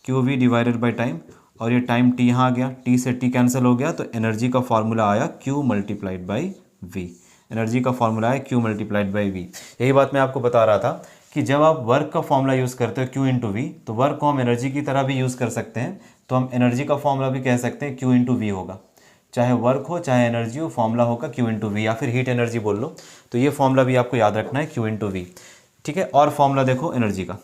Q V divided by time, और ये टाइम टी यहाँ आ गया, टी से टी कैंसिल हो गया, तो एनर्जी का फॉर्मूला आया Q multiplied by V. Energy का फॉर्मूला है क्यू मल्टीप्लाइड बाई वी। यही बात मैं आपको बता रहा था कि जब आप वर्क का फॉर्मूला यूज़ करते हो क्यू इंटू वी, तो वर्क को हम एनर्जी की तरह भी यूज़ कर सकते हैं। तो हम एनर्जी का फॉर्मूला भी कह सकते हैं क्यू इंटू वी होगा, चाहे वर्क हो चाहे एनर्जी हो, फॉर्मूला होगा क्यू इंटू वी, या फिर हीट एनर्जी बोल लो। तो ये फॉर्मूला भी आपको याद रखना है क्यू इंटू वी, ठीक है। और फॉर्मूला देखो एनर्जी का,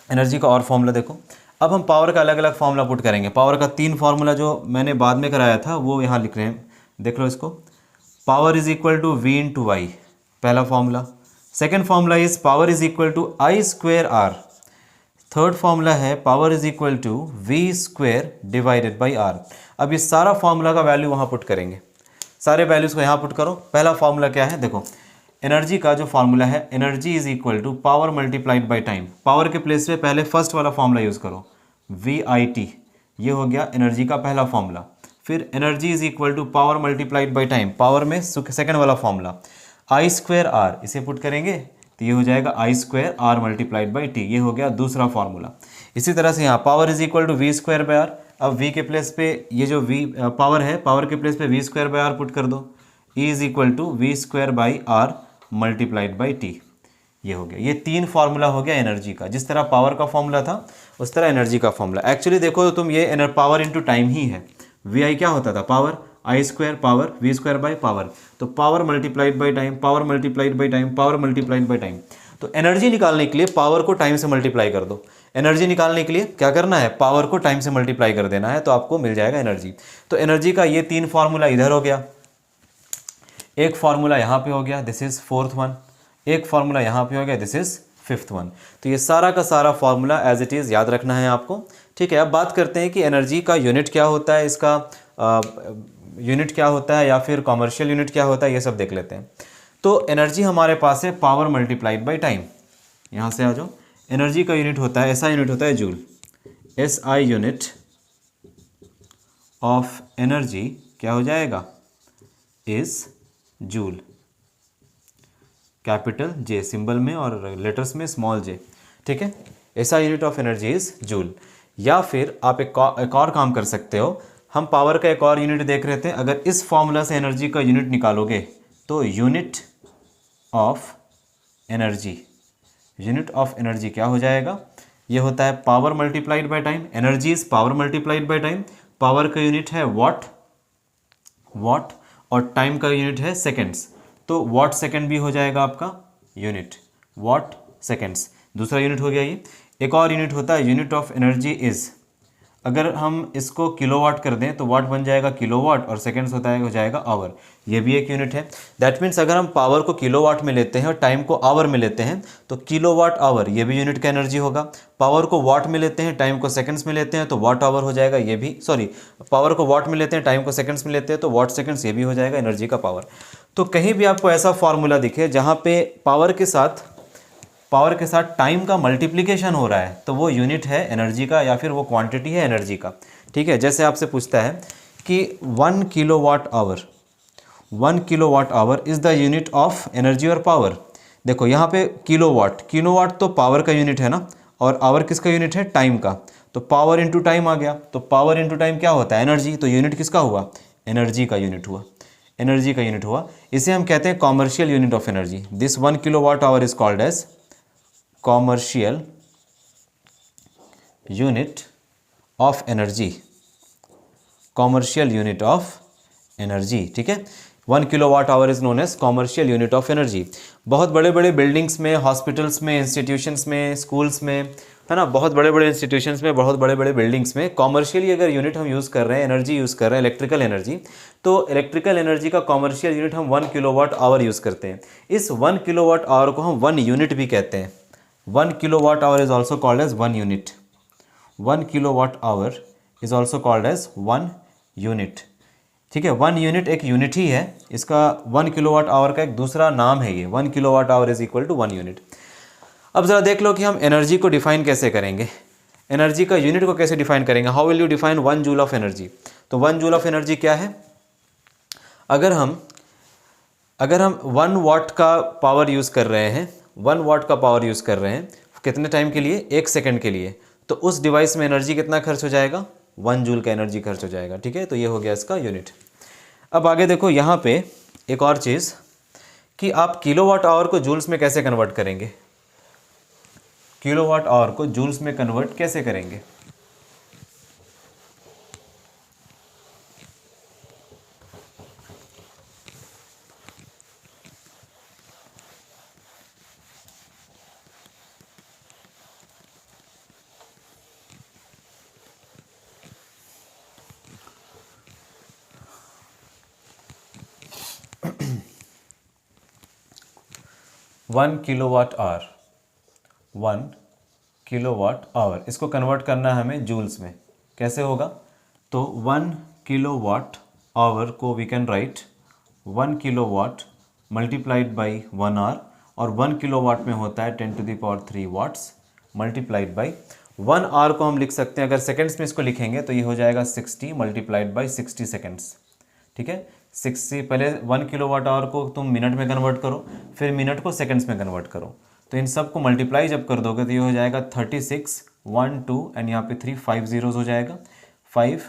एनर्जी का और फॉर्मूला देखो। अब हम पावर का अलग अलग फॉर्मूला पुट करेंगे। पावर का 3 फार्मूला जो मैंने बाद में कराया था वो यहाँ लिख रहे हैं, देख लो इसको। Power is equal to V into Y, पहला formula. Second formula is power is equal to I square R. Third formula है power is equal to V square divided by R. अब ये सारा फॉर्मूला का वैल्यू वहाँ put करेंगे, सारे values को यहाँ पुट करो। पहला फॉर्मूला क्या है, देखो एनर्जी का जो फॉर्मूला है, energy is equal to power multiplied by time. Power के प्लेस पे पहले फर्स्ट वाला फॉर्मूला यूज़ करो, वी आई टी, ये हो गया एनर्जी का पहला फॉर्मूला। फिर energy is equal to power multiplied by time, power में सेकेंड वाला फॉर्मूला आई स्क्वायर आर, इसे पुट करेंगे तो ये हो जाएगा I square R multiplied by T, ये हो गया दूसरा फॉर्मूला। इसी तरह से यहाँ power is equal to V square by R. अब वी के प्लेस पे ये जो वी पावर है, पावर के प्लेस पे V square by R put कर दो, E is equal to V square by R multiplied by T, ये हो गया। ये 3 फार्मूला हो गया एनर्जी का। जिस तरह पावर का फॉर्मूला था उस तरह एनर्जी का फॉर्मूला। एक्चुअली देखो तो तुम ये पावर इंटू टाइम ही है। वी आई क्या होता था, power, I square power, V square by power, तो power multiplied by time, power multiplied by time, power multiplied by time. तो एनर्जी निकालने के लिए पावर को टाइम से मल्टीप्लाई कर दो। एनर्जी निकालने के लिए क्या करना है, पावर को टाइम से मल्टीप्लाई कर देना है, तो आपको मिल जाएगा एनर्जी। तो एनर्जी का ये 3 फार्मूला इधर हो गया, एक फार्मूला यहाँ पे हो गया, दिस इज 4th वन, एक फार्मूला यहाँ पे हो गया, दिस इज 5th वन। तो ये सारा का सारा फार्मूला एज इट इज़ याद रखना है आपको, ठीक है। अब बात करते हैं कि एनर्जी का यूनिट क्या होता है, इसका यूनिट क्या होता है, या फिर कॉमर्शियल यूनिट क्या होता है, ये सब देख लेते हैं। तो एनर्जी हमारे पास है पावर मल्टीप्लाइड बाई टाइम। यहाँ से आ जाओ, एनर्जी का यूनिट होता है, ऐसा यूनिट होता है joule, S I unit of energy क्या हो जाएगा, is joule, capital J symbol में और लेटर्स में स्मॉल जे, ठीक है। ऐसा unit of energy is joule. या फिर आप एक और काम कर सकते हो, हम पावर का एक और यूनिट देख रहे थे, अगर इस फॉर्मूला से एनर्जी का यूनिट निकालोगे तो unit of energy, unit of energy क्या हो जाएगा, ये होता है power multiplied by time. Energy is power multiplied by time. Power का यूनिट है वॉट, वॉट, और टाइम का यूनिट है सेकेंड्स, तो वॉट सेकेंड भी हो जाएगा आपका यूनिट, वॉट सेकेंड्स, दूसरा यूनिट हो गया ये। एक और यूनिट होता है यूनिट ऑफ एनर्जी इज, अगर हम इसको किलोवाट कर दें तो वाट बन जाएगा किलोवाट और सेकंड्स हो जाएगा आवर, ये भी एक यूनिट है। दैट मीन्स अगर हम पावर को किलोवाट में लेते हैं और टाइम को आवर में लेते हैं तो किलोवाट आवर ये भी यूनिट का एनर्जी होगा। पावर को वाट में लेते हैं, टाइम को सेकंड्स में लेते हैं तो वाट आवर हो जाएगा, ये भी पावर को वाट में लेते हैं, टाइम को सेकंड्स में लेते हैं तो वाट सेकंड्स, ये भी हो जाएगा एनर्जी का पावर। तो कहीं भी आपको ऐसा फॉर्मूला दिखे जहाँ पे पावर के साथ टाइम का मल्टीप्लिकेशन हो रहा है तो वो यूनिट है एनर्जी का या फिर वो क्वांटिटी है एनर्जी का। ठीक है, जैसे आपसे पूछता है कि 1 kilowatt hour is the unit of energy और पावर। देखो यहाँ पे किलोवाट तो पावर का यूनिट है ना, और आवर किसका यूनिट है, टाइम का। तो पावर इंटू टाइम आ गया, तो पावर इंटू टाइम क्या होता है, एनर्जी। तो यूनिट किसका हुआ, एनर्जी का यूनिट हुआ। इसे हम कहते हैं commercial unit of energy. This 1 kilowatt hour is called as commercial unit of energy, ठीक है। 1 kilowatt hour is known as commercial unit of energy. बहुत बड़े बड़े बिल्डिंग्स में, हॉस्पिटल्स में, इंस्टीट्यूशंस में, स्कूल्स में, है ना, बहुत बड़े बड़े इंस्टीट्यूशंस में, बहुत बड़े बड़े बिल्डिंग्स में कॉमर्शियली अगर यूनिट हम यूज़ कर रहे हैं, एनर्जी यूज़ कर रहे हैं, इलेक्ट्रिकल एनर्जी, तो इलेक्ट्रिकल एनर्जी का कॉमर्शियल यूनिट हम 1 किलोवाट आवर यूज़ करते हैं। इस 1 किलोवाट आवर को हम 1 यूनिट भी कहते हैं। 1 kilowatt hour is also called as 1 unit. 1 kilowatt hour is also called as 1 unit, ठीक है। 1 यूनिट एक यूनिट ही है, इसका 1 किलोवाट आवर का एक दूसरा नाम है ये। 1 kilowatt hour is equal to 1 unit. अब ज़रा देख लो कि हम एनर्जी को डिफाइन कैसे करेंगे, एनर्जी का यूनिट को कैसे डिफाइन करेंगे। How will you define 1 joule of energy. तो 1 जूल ऑफ एनर्जी क्या है, अगर हम 1 वाट का पावर यूज़ कर रहे हैं, 1 वाट का पावर यूज़ कर रहे हैं कितने टाइम के लिए, 1 सेकंड के लिए, तो उस डिवाइस में एनर्जी कितना खर्च हो जाएगा, 1 जूल का एनर्जी खर्च हो जाएगा, ठीक है। तो ये हो गया इसका यूनिट। अब आगे देखो यहाँ पे एक और चीज़ कि आप किलोवाट आवर को जूल्स में कैसे कन्वर्ट करेंगे, किलोवाट आवर को जूल्स में कन्वर्ट कैसे करेंगे। वन किलोवाट आवर इसको कन्वर्ट करना है हमें जूल्स में, कैसे होगा। तो 1 किलोवाट आवर को we can write 1 kilowatt multiplied by 1 hour, और 1 किलोवाट में होता है 10⁻³ वाट्स मल्टीप्लाइड बाई 1 आवर को हम लिख सकते हैं, अगर सेकंड्स में इसको लिखेंगे तो ये हो जाएगा 60 मल्टीप्लाइड बाई 60 सेकंड्स, ठीक है। 60, पहले 1 किलोवाट आवर को तुम मिनट में कन्वर्ट करो, फिर मिनट को सेकंड्स में कन्वर्ट करो, तो इन सब को मल्टीप्लाई जब कर दोगे तो ये हो जाएगा 36, 1 2 एंड यहाँ पे 3 5 जीरोस हो जाएगा, 5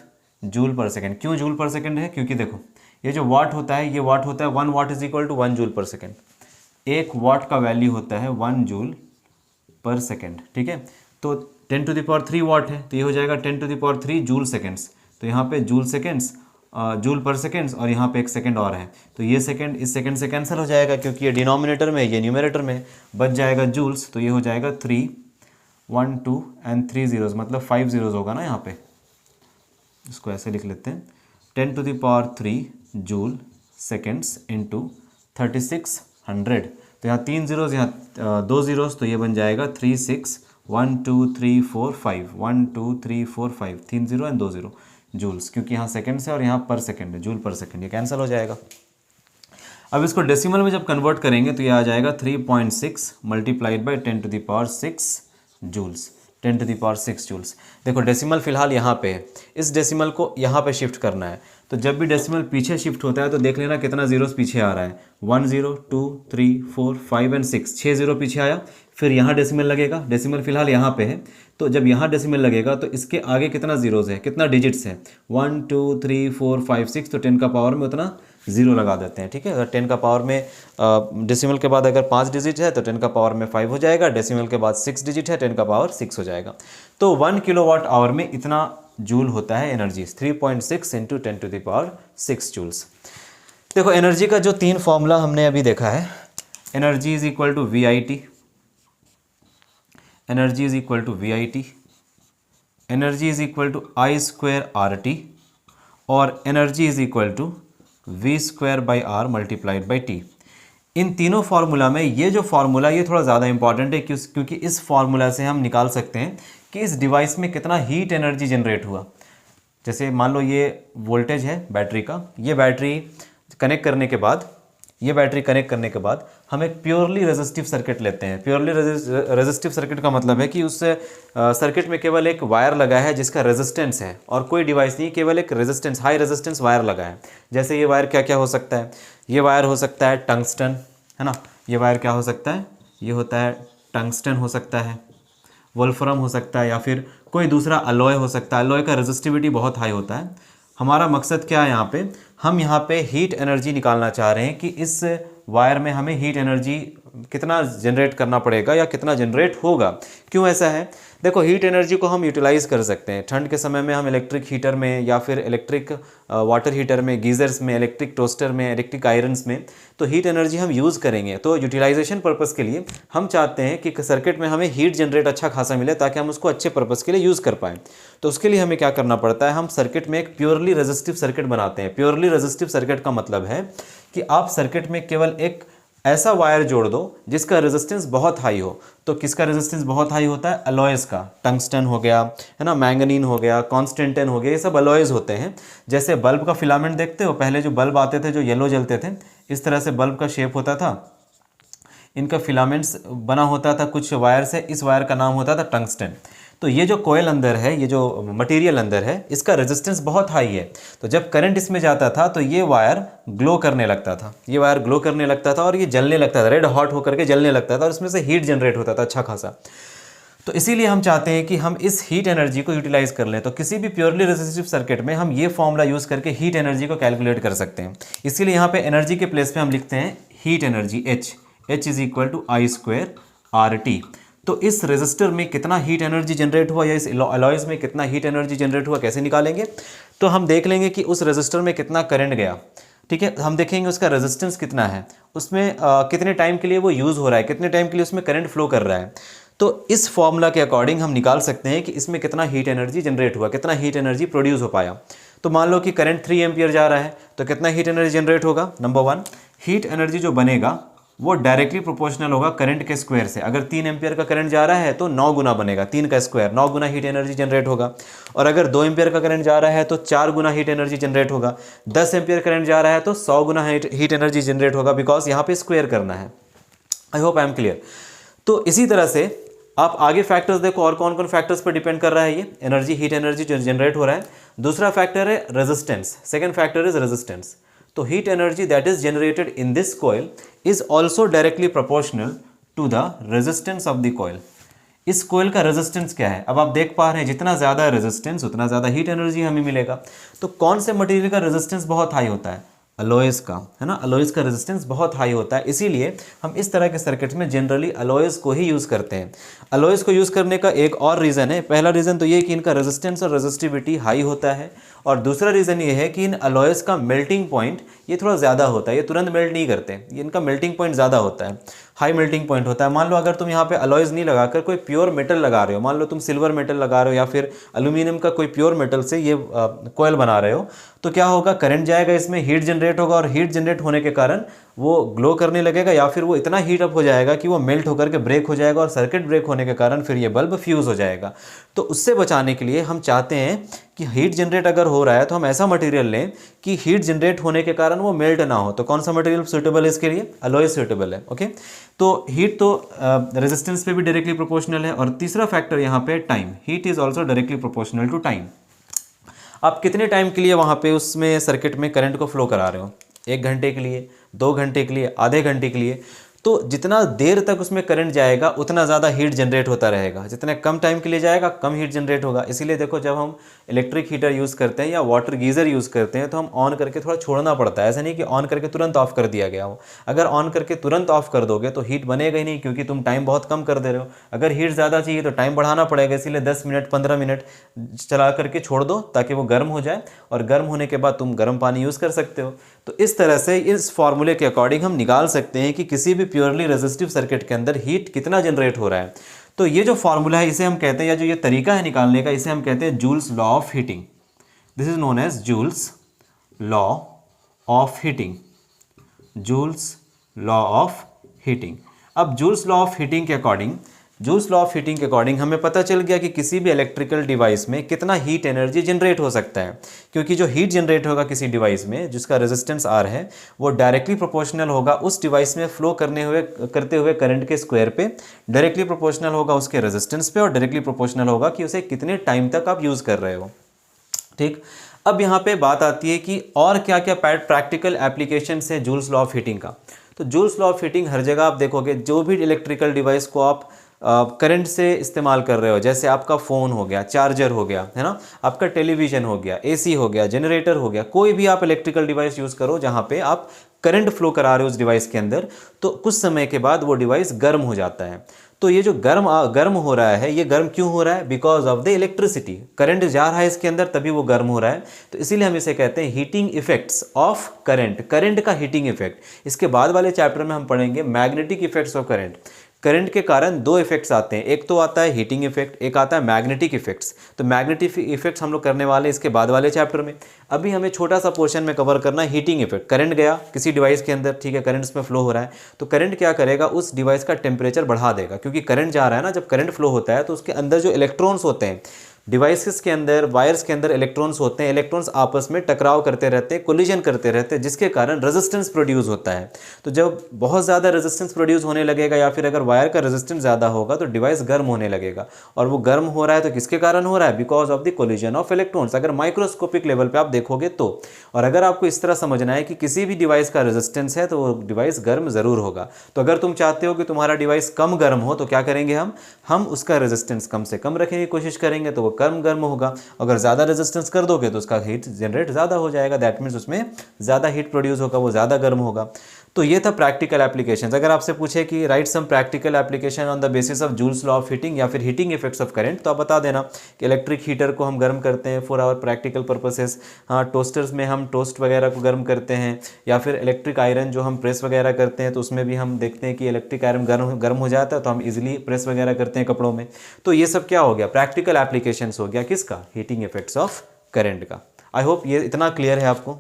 जूल पर सेकंड। क्यों जूल पर सेकंड है, क्योंकि देखो ये जो वाट होता है, ये वाट होता है 1 watt is equal to 1 joule per second. 1 watt का वैल्यू होता है 1 जूल पर सेकंड, ठीक है। तो 10⁻³ वाट है तो ये हो जाएगा 10⁻³ जूल सेकेंड्स। तो यहाँ पे जूल सेकेंड्स, जूल पर सेकेंड्स, और यहाँ पे 1 सेकंड और है, तो ये सेकंड इस सेकंड से कैंसिल हो जाएगा क्योंकि ये डिनोमिनेटर में, ये न्यूमरेटर में, बच जाएगा जूल्स। तो ये हो जाएगा 3 1 2 एंड 3 जीरोस, मतलब 5 जीरोस होगा ना यहाँ पे, इसको ऐसे लिख लेते हैं 10⁻³ जूल सेकेंड्स इंटू 3600। तो यहाँ 3 जीरोस, यहाँ 2 जीरोस, तो ये बन जाएगा 3 6 1 2 3 4 5 1 2 3 4 5 3 जीरो एंड 2 जीरो जूल्स, क्योंकि यहाँ सेकंड्स है और यहाँ पर सेकंड है, जूल पर सेकंड, ये कैंसिल हो जाएगा। अब इसको डेसिमल में जब कन्वर्ट करेंगे तो ये आ जाएगा 3.6 मल्टीप्लाइड बाई 10⁻6 जूल्स, 10⁻6 जूल्स। देखो डेसिमल फिलहाल यहाँ पे है, इस डेसिमल को यहाँ पे शिफ्ट करना है, तो जब भी डेसिमल पीछे शिफ्ट होता है तो देख लेना कितना जीरोस पीछे आ रहा है, 1 0 2 3 4 5 एंड 6, 6 जीरो पीछे आया। फिर यहाँ डेसिमल लगेगा, डेसिमल फिलहाल यहाँ पे है, तो जब यहाँ डेसिमल लगेगा तो इसके आगे कितना जीरोस है, कितना डिजिट्स है, 1 2 3 4 5 6, तो 10 का पावर में उतना जीरो लगा देते हैं, ठीक है। अगर 10 का पावर में डेसिमल के बाद अगर 5 डिजिट है तो 10 का पावर में 5 हो जाएगा, डेसिमल के बाद 6 डिजिट है, 10 का पावर 6 हो जाएगा। तो 1 किलोवाट आवर में इतना जूल होता है एनर्जी, 3.6 इंटू 10⁻6 जूल्स। देखो एनर्जी का जो 3 फॉर्मूला हमने अभी देखा है, energy is equal to VIT, energy is equal to VIT, energy is equal to I square R T और energy is equal to V square by R multiplied by T. इन तीनों formula में ये जो फार्मूला ये थोड़ा ज़्यादा important है क्योंकि इस फार्मूला से हम निकाल सकते हैं कि इस डिवाइस में कितना हीट एनर्जी जनरेट हुआ। जैसे मान लो ये वोल्टेज है बैटरी का, ये बैटरी कनेक्ट करने के बाद हम एक प्योरली रेजिस्टिव सर्किट लेते हैं। प्योरली रेजिस्टिव सर्किट का मतलब है कि उस सर्किट में केवल एक वायर लगा है जिसका रेजिस्टेंस है और कोई डिवाइस नहीं, केवल एक रेजिस्टेंस, हाई रेजिस्टेंस वायर लगा है। जैसे ये वायर क्या क्या हो सकता है, ये वायर हो सकता है टंगस्टन, है ना। ये वायर क्या हो सकता है, ये होता है टंगस्टन हो सकता है, वोल्फ्राम हो सकता है, या फिर कोई दूसरा अलॉय हो सकता है। अलॉय का रेजिस्टिविटी बहुत हाई होता है। हमारा मकसद क्या है यहाँ पे, हम यहाँ पे हीट एनर्जी निकालना चाह रहे हैं कि इस वायर में हमें हीट एनर्जी कितना जनरेट करना पड़ेगा या कितना जनरेट होगा। क्यों ऐसा है, देखो हीट एनर्जी को हम यूटिलाइज़ कर सकते हैं। ठंड के समय में हम इलेक्ट्रिक हीटर में या फिर इलेक्ट्रिक वाटर हीटर में, गीज़र्स में, इलेक्ट्रिक टोस्टर में, इलेक्ट्रिक आयरन्स में तो हीट एनर्जी हम यूज़ करेंगे। तो यूटिलाइजेशन पर्पज़ के लिए हम चाहते हैं कि सर्किट में हमें हीट जनरेट अच्छा खासा मिले ताकि हम उसको अच्छे पर्पज़ के लिए यूज़ कर पाएँ। तो उसके लिए हमें क्या करना पड़ता है, हम सर्किट में एक प्योरली रेजिस्टिव सर्किट बनाते हैं। प्योरली रेजिस्टिव सर्किट का मतलब है कि आप सर्किट में केवल एक ऐसा वायर जोड़ दो जिसका रेजिस्टेंस बहुत हाई हो। तो किसका रेजिस्टेंस बहुत हाई होता है, अलॉयज़ का। टंगस्टन हो गया, है ना, मैंगनीन हो गया, कॉन्स्टेंटेन हो गया, ये सब अलॉयज़ होते हैं। जैसे बल्ब का फिलामेंट देखते हो, पहले जो बल्ब आते थे जो येलो जलते थे, इस तरह से बल्ब का शेप होता था। इनका फिलामेंट्स बना होता था कुछ वायर से, इस वायर का नाम होता था टंगस्टन। तो ये जो कोयल अंदर है, ये जो मटेरियल अंदर है, इसका रेजिस्टेंस बहुत हाई है। तो जब करंट इसमें जाता था तो ये वायर ग्लो करने लगता था, ये वायर ग्लो करने लगता था और ये जलने लगता था, रेड हॉट होकर के जलने लगता था और इसमें से हीट जनरेट होता था अच्छा खासा। तो इसीलिए हम चाहते हैं कि हम इस हीट एनर्जी को यूटिलाइज कर लें। तो किसी भी प्योरली रेजिस्टिव सर्किट में हम ये फॉर्मूला यूज़ करके हीट एनर्जी को कैलकुलेट कर सकते हैं। इसीलिए यहाँ पे एनर्जी के प्लेस पे हम लिखते हैं heat energy H is equal to I square R T. तो इस रेजिस्टर में कितना हीट एनर्जी जनरेट हुआ या इस अलॉयज़ में कितना हीट एनर्जी जनरेट हुआ कैसे निकालेंगे, तो हम देख लेंगे कि उस रेजिस्टर में कितना करंट गया। ठीक है, हम देखेंगे उसका रेजिस्टेंस कितना है, उसमें कितने टाइम के लिए वो यूज़ हो रहा है, कितने टाइम के लिए उसमें करंट फ्लो कर रहा है। तो इस फॉर्मूला के अकॉर्डिंग हम निकाल सकते हैं कि इसमें कितना हीट एनर्जी जनरेट हुआ, कितना हीट एनर्जी प्रोड्यूस हो पाया। तो मान लो कि करंट 3 एम्पियर जा रहा है तो कितना हीट एनर्जी जनरेट होगा। नंबर 1, हीट एनर्जी जो बनेगा वो डायरेक्टली प्रोपोर्शनल होगा करंट के स्क्वायर से। अगर 3 एम्पियर का करंट जा रहा है तो 9 गुना बनेगा, 3 का स्क्वायर 9 गुना हीट एनर्जी जनरेट होगा। और अगर 2 एम्पियर का करंट जा रहा है तो 4 गुना हीट एनर्जी जनरेट होगा। 10 एम्पियर करंट जा रहा है तो 100 गुना हीट एनर्जी जनरेट होगा, बिकॉज यहाँ पे स्क्वायर करना है। I hope I am clear. तो इसी तरह से आप आगे फैक्टर्स देखो और कौन कौन फैक्टर्स पर डिपेंड कर रहा है ये एनर्जी, हीट एनर्जी जो जनरेट हो रहा है। दूसरा फैक्टर है resistance, second factor is resistance. तो heat energy that is generated in this coil is also directly proportional to the resistance of the coil. इस कॉइल का रेजिस्टेंस क्या है, अब आप देख पा रहे हैं जितना ज़्यादा रेजिस्टेंस उतना ज़्यादा हीट एनर्जी हमें मिलेगा। तो कौन से मटेरियल का रेजिस्टेंस बहुत हाई होता है, अलॉयज़ का, है ना। अलॉयज़ का रेजिस्टेंस बहुत हाई होता है, इसीलिए हम इस तरह के सर्किट में जनरली अलॉयज़ को ही यूज़ करते हैं। अलॉयज़ को यूज़ करने का एक और रीज़न है। पहला रीज़न तो ये कि इनका रेजिस्टेंस और रेजिस्टिविटी हाई होता है, और दूसरा रीज़न ये है कि इन अलॉयज़ का मेल्टिंग पॉइंट ये थोड़ा ज़्यादा होता है, ये तुरंत मेल्ट नहीं करते, ये इनका मेल्टिंग पॉइंट ज़्यादा होता है, हाई मेल्टिंग पॉइंट होता है। मान लो अगर तुम यहाँ पे अलॉयज़ नहीं लगाकर कोई प्योर मेटल लगा रहे हो, मान लो तुम सिल्वर मेटल लगा रहे हो या फिर एल्यूमिनियम का कोई प्योर मेटल से ये कॉइल बना रहे हो, तो क्या होगा, करंट जाएगा, इसमें हीट जनरेट होगा और हीट जनरेट होने के कारण वो ग्लो करने लगेगा या फिर वो इतना हीट अप हो जाएगा कि वो मेल्ट होकर के ब्रेक हो जाएगा और सर्किट ब्रेक होने के कारण फिर ये बल्ब फ्यूज़ हो जाएगा। तो उससे बचाने के लिए हम चाहते हैं कि हीट जनरेट अगर हो रहा है तो हम ऐसा मटेरियल लें कि हीट जनरेट होने के कारण वो मेल्ट ना हो। तो कौन सा मटेरियल सूटेबल है इसके लिए, अलॉय सूटेबल है। ओके, तो हीट तो रेजिस्टेंस पे भी डायरेक्टली प्रोपोर्शनल है। और तीसरा फैक्टर यहाँ पे time, heat is also directly proportional to time. आप कितने टाइम के लिए वहाँ पे उसमें सर्किट में करंट को फ्लो करा रहे हो, 1 घंटे के लिए, 2 घंटे के लिए, आधे घंटे के लिए, तो जितना देर तक उसमें करंट जाएगा उतना ज़्यादा हीट जनरेट होता रहेगा। जितने कम टाइम के लिए जाएगा कम हीट जनरेट होगा। इसीलिए देखो जब हम इलेक्ट्रिक हीटर यूज़ करते हैं या वाटर गीज़र यूज़ करते हैं तो हम ऑन करके थोड़ा छोड़ना पड़ता है। ऐसा नहीं कि ऑन करके तुरंत ऑफ कर दिया गया हो। अगर ऑन करके तुरंत ऑफ कर दोगे तो हीट बनेगा ही नहीं, क्योंकि तुम टाइम बहुत कम कर दे रहे हो। अगर हीट ज़्यादा चाहिए तो टाइम बढ़ाना पड़ेगा, इसीलिए 10 मिनट 15 मिनट चला करके छोड़ दो ताकि वो गर्म हो जाए, और गर्म होने के बाद तुम गर्म पानी यूज़ कर सकते हो। तो इस तरह से इस फॉर्मूले के अकॉर्डिंग हम निकाल सकते हैं कि किसी भी प्योरली रेजिस्टिव सर्किट के अंदर हीट कितना जनरेट हो रहा है। तो ये जो फॉर्मूला है इसे हम कहते हैं, या जो ये तरीका है निकालने का, इसे हम कहते हैं Joule's law of heating. This is known as Joule's law of heating, Joule's law of heating. अब जूल्स लॉ ऑफ हीटिंग के according, Joule's law of heating के अकॉर्डिंग हमें पता चल गया कि किसी भी इलेक्ट्रिकल डिवाइस में कितना हीट एनर्जी जनरेट हो सकता है, क्योंकि जो हीट जनरेट होगा किसी डिवाइस में जिसका रेजिस्टेंस आर है वो डायरेक्टली प्रोपोर्शनल होगा उस डिवाइस में फ्लो करते हुए करंट के स्क्वायर पे, डायरेक्टली प्रोपोर्शनल होगा उसके रेजिस्टेंस पे, और डायरेक्टली प्रोपोर्शनल होगा कि उसे कितने टाइम तक आप यूज़ कर रहे हो। ठीक, अब यहाँ पे बात आती है कि और क्या क्या प्रैक्टिकल एप्लीकेशन है जूल्स लॉ ऑफ हीटिंग का। तो जूल्स लॉ ऑफ हीटिंग हर जगह आप देखोगे, जो भी इलेक्ट्रिकल डिवाइस को आप करंट से इस्तेमाल कर रहे हो, जैसे आपका फ़ोन हो गया, चार्जर हो गया, है ना, आपका टेलीविज़न हो गया, एसी हो गया, जनरेटर हो गया, कोई भी आप इलेक्ट्रिकल डिवाइस यूज़ करो जहाँ पे आप करंट फ्लो करा रहे हो उस डिवाइस के अंदर, तो कुछ समय के बाद वो डिवाइस गर्म हो जाता है। तो ये जो गर्म हो रहा है, ये गर्म क्यों हो रहा है? Because of the electricity, current जा रहा है इसके अंदर तभी वो गर्म हो रहा है। तो इसीलिए हम इसे कहते हैं heating effects of current, current का हीटिंग इफेक्ट। इसके बाद वाले चैप्टर में हम पढ़ेंगे magnetic effects of current. Current के कारण दो इफेक्ट्स आते हैं, एक तो आता है हीटिंग इफेक्ट, एक आता है मैग्नेटिक इफेक्ट्स। तो मैग्नेटिक इफेक्ट्स हम लोग करने वाले इसके बाद वाले चैप्टर में। अभी हमें छोटा सा पोर्शन में कवर करना है हीटिंग इफेक्ट। करंट गया किसी डिवाइस के अंदर, ठीक है, करंट उसमें फ्लो हो रहा है, तो करंट क्या करेगा, उस डिवाइस का टेम्परेचर बढ़ा देगा, क्योंकि करंट जा रहा है ना, जब करंट फ्लो होता है तो उसके अंदर जो इलेक्ट्रॉन्स होते हैं, डिवाइसेस के अंदर, वायर्स के अंदर इलेक्ट्रॉन्स होते हैं, इलेक्ट्रॉन्स आपस में टकराव करते रहते हैं, कोलिजन करते रहते हैं, जिसके कारण रेजिस्टेंस प्रोड्यूस होता है। तो जब बहुत ज़्यादा रेजिस्टेंस प्रोड्यूस होने लगेगा, या फिर अगर वायर का रेजिस्टेंस ज़्यादा होगा तो डिवाइस गर्म होने लगेगा। और वो गर्म हो रहा है तो किसके कारण हो रहा है? Because of the collision of electrons, अगर माइक्रोस्कोपिक लेवल पर आप देखोगे तो। और अगर आपको इस तरह समझना है कि किसी भी डिवाइस का रेजिस्टेंस है तो वो डिवाइस गर्म ज़रूर होगा। तो अगर तुम चाहते हो कि तुम्हारा डिवाइस कम गर्म हो तो क्या करेंगे, हम उसका रेजिस्टेंस कम से कम रखने की कोशिश करेंगे, तो वो कम गर्म होगा। अगर ज़्यादा रेजिस्टेंस कर दोगे तो उसका हीट जनरेट ज़्यादा हो जाएगा, दैट मीन्स उसमें ज़्यादा हीट प्रोड्यूस होगा, वो ज़्यादा गर्म होगा। तो ये था प्रैक्टिकल एप्लीकेशंस। अगर आपसे पूछे कि write some practical application on the basis of Joule's law of heating या फिर हीटिंग इफेक्ट्स ऑफ करंट, तो आप बता देना कि इलेक्ट्रिक हीटर को हम गर्म करते हैं फॉर आवर प्रैक्टिकल पर्पसेस। हाँ, टोस्टर्स में हम टोस्ट वगैरह को गर्म करते हैं, या फिर इलेक्ट्रिक आयरन जो हम प्रेस वगैरह करते हैं तो उसमें भी हम देखते हैं कि इलेक्ट्रिक आयरन गर्म हो जाता है, तो हम इजीली प्रेस वगैरह करते हैं कपड़ों में। तो ये सब क्या हो गया, प्रैक्टिकल एप्लीकेशंस हो गया किसका, हीटिंग इफेक्ट्स ऑफ करंट का। आई होप ये इतना क्लियर है आपको।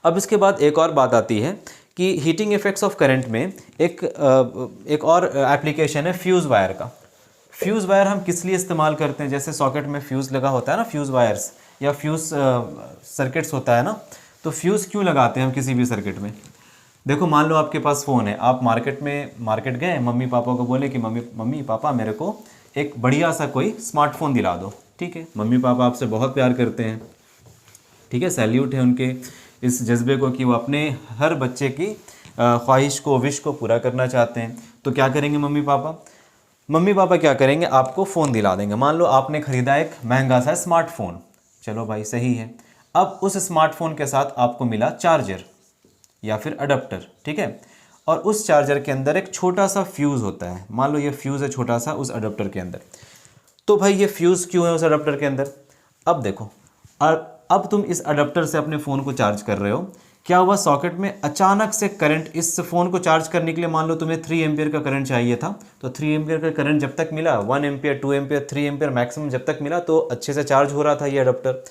अब इसके बाद एक और बात आती है कि हीटिंग इफेक्ट्स ऑफ करंट में एक और एप्लीकेशन है फ्यूज़ वायर का। फ्यूज़ वायर हम किस लिए इस्तेमाल करते हैं? जैसे सॉकेट में फ्यूज़ लगा होता है ना, फ्यूज़ वायर्स या फ्यूज़ सर्किट्स होता है ना, तो फ्यूज़ क्यों लगाते हैं हम किसी भी सर्किट में? देखो, मान लो आपके पास फ़ोन है, आप मार्केट गए, मम्मी पापा को बोले कि मम्मी पापा मेरे को एक बढ़िया सा कोई स्मार्टफोन दिला दो। ठीक है, मम्मी पापा आपसे बहुत प्यार करते हैं, ठीक है, सैल्यूट है उनके इस जज्बे को कि वो अपने हर बच्चे की ख्वाहिश को, विश को पूरा करना चाहते हैं। तो क्या करेंगे मम्मी पापा क्या करेंगे, आपको फ़ोन दिला देंगे। मान लो आपने ख़रीदा एक महंगा सा स्मार्टफोन, चलो भाई सही है। अब उस स्मार्टफोन के साथ आपको मिला चार्जर या फिर अडप्टर, ठीक है, और उस चार्जर के अंदर एक छोटा सा फ्यूज़ होता है। मान लो ये फ्यूज़ है छोटा सा उस अडप्टर के अंदर। तो भाई ये फ्यूज़ क्यों है उस अडप्टर के अंदर? अब देखो, अब तुम इस अडप्टर से अपने फ़ोन को चार्ज कर रहे हो, क्या हुआ, सॉकेट में अचानक से करंट, इस फ़ोन को चार्ज करने के लिए मान लो तुम्हें 3 एम्पियर का करंट चाहिए था, तो 3 एम्पियर का करंट जब तक मिला, 1 एम्पियर 2 एम्पियर 3 एम्पियर मैक्सिमम जब तक मिला तो अच्छे से चार्ज हो रहा था ये अडप्टर।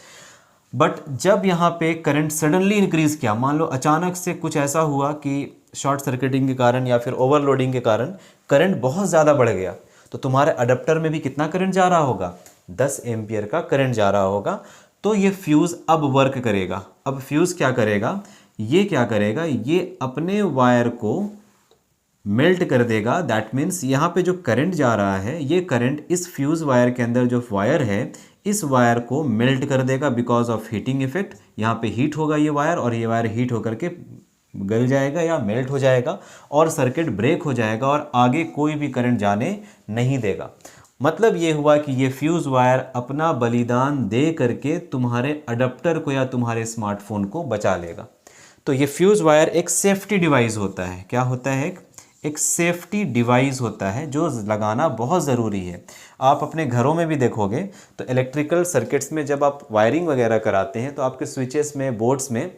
बट जब यहाँ पे करंट सडनली इंक्रीज़ किया, मान लो अचानक से कुछ ऐसा हुआ कि शॉर्ट सर्किटिंग के कारण या फिर ओवरलोडिंग के कारण करंट बहुत ज़्यादा बढ़ गया, तो तुम्हारे अडप्टर में भी कितना करंट जा रहा होगा, 10 एम्पियर का करंट जा रहा होगा। तो ये फ्यूज़ अब वर्क करेगा। अब फ्यूज़ क्या करेगा, ये अपने वायर को मेल्ट कर देगा। दैट मीन्स यहाँ पे जो करंट जा रहा है, ये करंट इस फ्यूज़ वायर के अंदर जो वायर है, इस वायर को मेल्ट कर देगा बिकॉज ऑफ हीटिंग इफेक्ट। यहाँ पे हीट होगा ये वायर, और ये वायर हीट होकर के गल जाएगा या मेल्ट हो जाएगा, और सर्किट ब्रेक हो जाएगा, और आगे कोई भी करंट जाने नहीं देगा। मतलब ये हुआ कि ये फ्यूज़ वायर अपना बलिदान दे करके तुम्हारे अडप्टर को या तुम्हारे स्मार्टफोन को बचा लेगा। तो ये फ्यूज़ वायर एक सेफ्टी डिवाइस होता है। क्या होता है? एक सेफ्टी डिवाइस होता है जो लगाना बहुत ज़रूरी है। आप अपने घरों में भी देखोगे तो इलेक्ट्रिकल सर्किट्स में जब आप वायरिंग वगैरह कराते हैं तो आपके स्विचेस में, बोर्ड्स में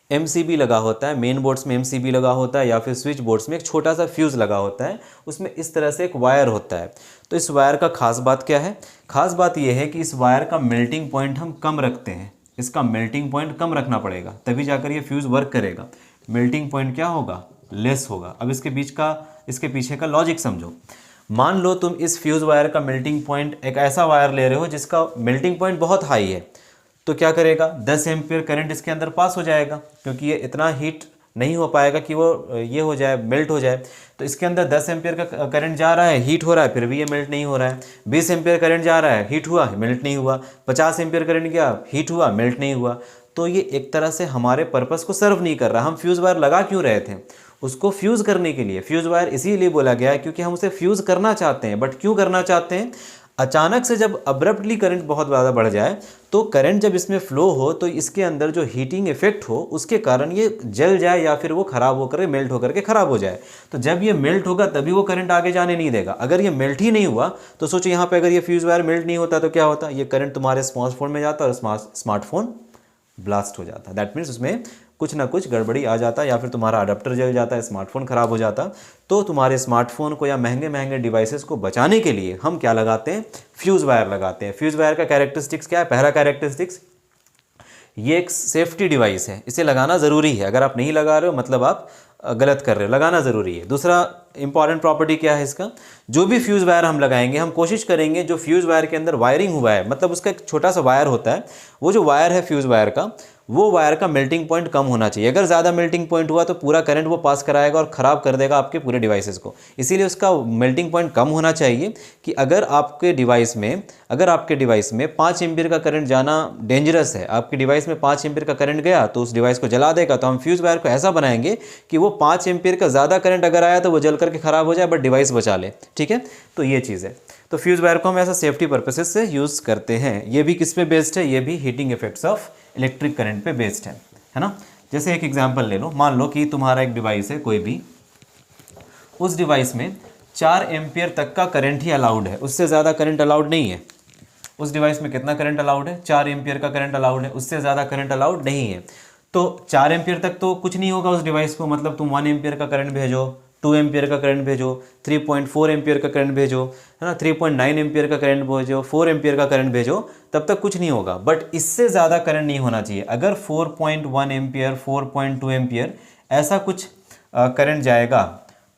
एमसीबी लगा होता है, मेन बोर्ड्स में एमसीबी लगा होता है, या फिर स्विच बोर्ड्स में एक छोटा सा फ्यूज़ लगा होता है, उसमें इस तरह से एक वायर होता है। तो इस वायर का खास बात क्या है? खास बात यह है कि इस वायर का मेल्टिंग पॉइंट हम कम रखते हैं, इसका मेल्टिंग पॉइंट कम रखना पड़ेगा, तभी जाकर ये फ्यूज़ वर्क करेगा। मेल्टिंग पॉइंट क्या होगा? लेस होगा। अब इसके पीछे का लॉजिक समझो। मान लो तुम इस फ्यूज़ वायर का मेल्टिंग पॉइंट, एक ऐसा वायर ले रहे हो जिसका मेल्टिंग पॉइंट बहुत हाई है, तो क्या करेगा? 10 एम्पियर करंट इसके अंदर पास हो जाएगा, क्योंकि ये इतना हीट नहीं हो पाएगा कि वो ये हो जाए, मेल्ट हो जाए। तो इसके अंदर 10 एम्पियर का करंट जा रहा है, हीट हो रहा है, फिर भी ये मेल्ट नहीं हो रहा है। 20 एम्पियर करंट जा रहा है, हीट हुआ, मेल्ट नहीं हुआ। 50 एम्पियर करंट गया, हीट हुआ, मेल्ट नहीं हुआ। तो ये एक तरह से हमारे पर्पस को सर्व नहीं कर रहा। हम फ्यूज़ वायर लगा क्यों रहे थे? उसको फ्यूज़ करने के लिए। फ्यूज़ वायर इसीलिए बोला गया है क्योंकि हम उसे फ्यूज़ करना चाहते हैं। बट क्यों करना चाहते हैं? अचानक से जब अब्रप्टली करंट बहुत ज़्यादा बढ़ जाए, तो करंट जब इसमें फ्लो हो तो इसके अंदर जो हीटिंग इफेक्ट हो उसके कारण ये जल जाए, या फिर वो ख़राब होकर मेल्ट होकर के ख़राब हो जाए। तो जब ये मेल्ट होगा तभी वो करंट आगे जाने नहीं देगा। अगर ये मेल्ट ही नहीं हुआ तो सोचो यहाँ पे अगर ये फ्यूज़ वायर मेल्ट नहीं होता तो क्या होता? ये करंट तुम्हारे स्मार्टफोन में जाता और स्मार्टफोन ब्लास्ट हो जाता। दैट मीन्स उसमें कुछ ना कुछ गड़बड़ी आ जाता, या फिर तुम्हारा अडेप्टर जल जाता है, स्मार्टफोन ख़राब हो जाता। तो तुम्हारे स्मार्टफोन को या महंगे महंगे डिवाइसेस को बचाने के लिए हम क्या लगाते हैं? फ्यूज़ वायर लगाते हैं। फ्यूज़ वायर का कैरेक्टरिस्टिक्स क्या है? पहला कैरेक्टरिस्टिक्स, ये एक सेफ्टी डिवाइस है, इसे लगाना ज़रूरी है। अगर आप नहीं लगा रहे हो मतलब आप गलत कर रहे हो, लगाना ज़रूरी है। दूसरा इंपॉर्टेंट प्रॉपर्टी क्या है इसका? जो भी फ्यूज़ वायर हम लगाएंगे, हम कोशिश करेंगे जो फ्यूज़ वायर के अंदर वायरिंग हुआ है, मतलब उसका एक छोटा सा वायर होता है, वो जो वायर है फ्यूज़ वायर का, वो वायर का मेल्टिंग पॉइंट कम होना चाहिए। अगर ज़्यादा मेल्टिंग पॉइंट हुआ तो पूरा करंट वो पास कराएगा और ख़राब कर देगा आपके पूरे डिवाइसेस को। इसीलिए उसका मेल्टिंग पॉइंट कम होना चाहिए कि अगर आपके डिवाइस में 5 एम्पीयर का करंट जाना डेंजरस है, आपके डिवाइस में 5 एम्पीयर का करंट गया तो उस डिवाइस को जला देगा। तो हम फ्यूज़ वायर को ऐसा बनाएंगे कि वो 5 एम्पीयर का ज़्यादा करंट अगर आया तो वो जल करके ख़राब हो जाए, बट डिवाइस बचा ले। ठीक है, तो ये चीज़ है। तो फ्यूज़ वायर को हम ऐसा सेफ्टी पर्पसेस से यूज़ करते हैं। ये भी किस पे बेस्ड है? ये भी heating effects of electric current पे बेस्ड है ना। जैसे एक एग्जांपल ले लो, मान लो कि तुम्हारा एक डिवाइस है कोई भी, उस डिवाइस में 4 एम्पियर तक का करंट ही अलाउड है, उससे ज़्यादा करंट अलाउड नहीं है। उस डिवाइस में कितना करंट अलाउड है? 4 एम्पियर का करंट अलाउड है, उससे ज़्यादा करंट अलाउड नहीं है। तो 4 एम्पियर तक तो कुछ नहीं होगा उस डिवाइस को, मतलब तुम 1 एम्पियर का करंट भेजो, 2 एम्पियर का करंट भेजो, 3.4 एम्पियर का करंट भेजो, है ना, 3.9 एम्पियर का करंट भेजो, 4 एम्पियर का करंट भेजो, तब तक कुछ नहीं होगा। बट इससे ज़्यादा करंट नहीं होना चाहिए। अगर 4.1 एम्पियर, 4.2 एम्पियर ऐसा कुछ करंट जाएगा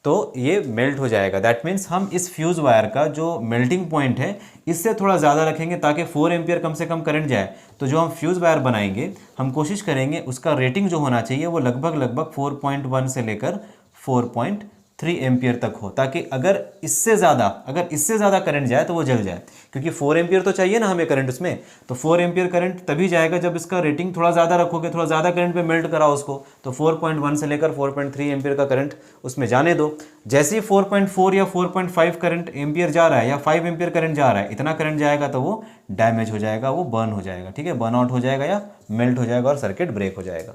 तो ये मेल्ट हो जाएगा। दैट मीन्स हम इस फ्यूज़ वायर का जो मेल्टिंग पॉइंट है इससे थोड़ा ज़्यादा रखेंगे ताकि 4 एम्पियर कम से कम करंट जाए। तो जो हम फ्यूज़ वायर बनाएंगे, हम कोशिश करेंगे उसका रेटिंग जो होना चाहिए वो लगभग 4.1 से लेकर 4.3 एम्पियर तक हो, ताकि अगर इससे ज़्यादा करंट जाए तो वो जल जाए। क्योंकि 4 एम्पियर तो चाहिए ना हमें करंट उसमें, तो 4 एम्पियर करंट तभी जाएगा जब इसका रेटिंग थोड़ा ज़्यादा रखोगे, थोड़ा ज़्यादा करंट पे मेल्ट कराओ उसको। तो 4.1 से लेकर 4.3 एम्पियर का करंट उसमें जाने दो। जैसे ही 4.4 या 4.5 करंट एम्पियर जा रहा है या 5 एम्पियर करंट जा रहा है, इतना करंट जाएगा तो वो डैमेज हो जाएगा, वो बर्न हो जाएगा। ठीक है, बर्न आउट हो जाएगा या मेल्ट हो जाएगा और सर्किट ब्रेक हो जाएगा।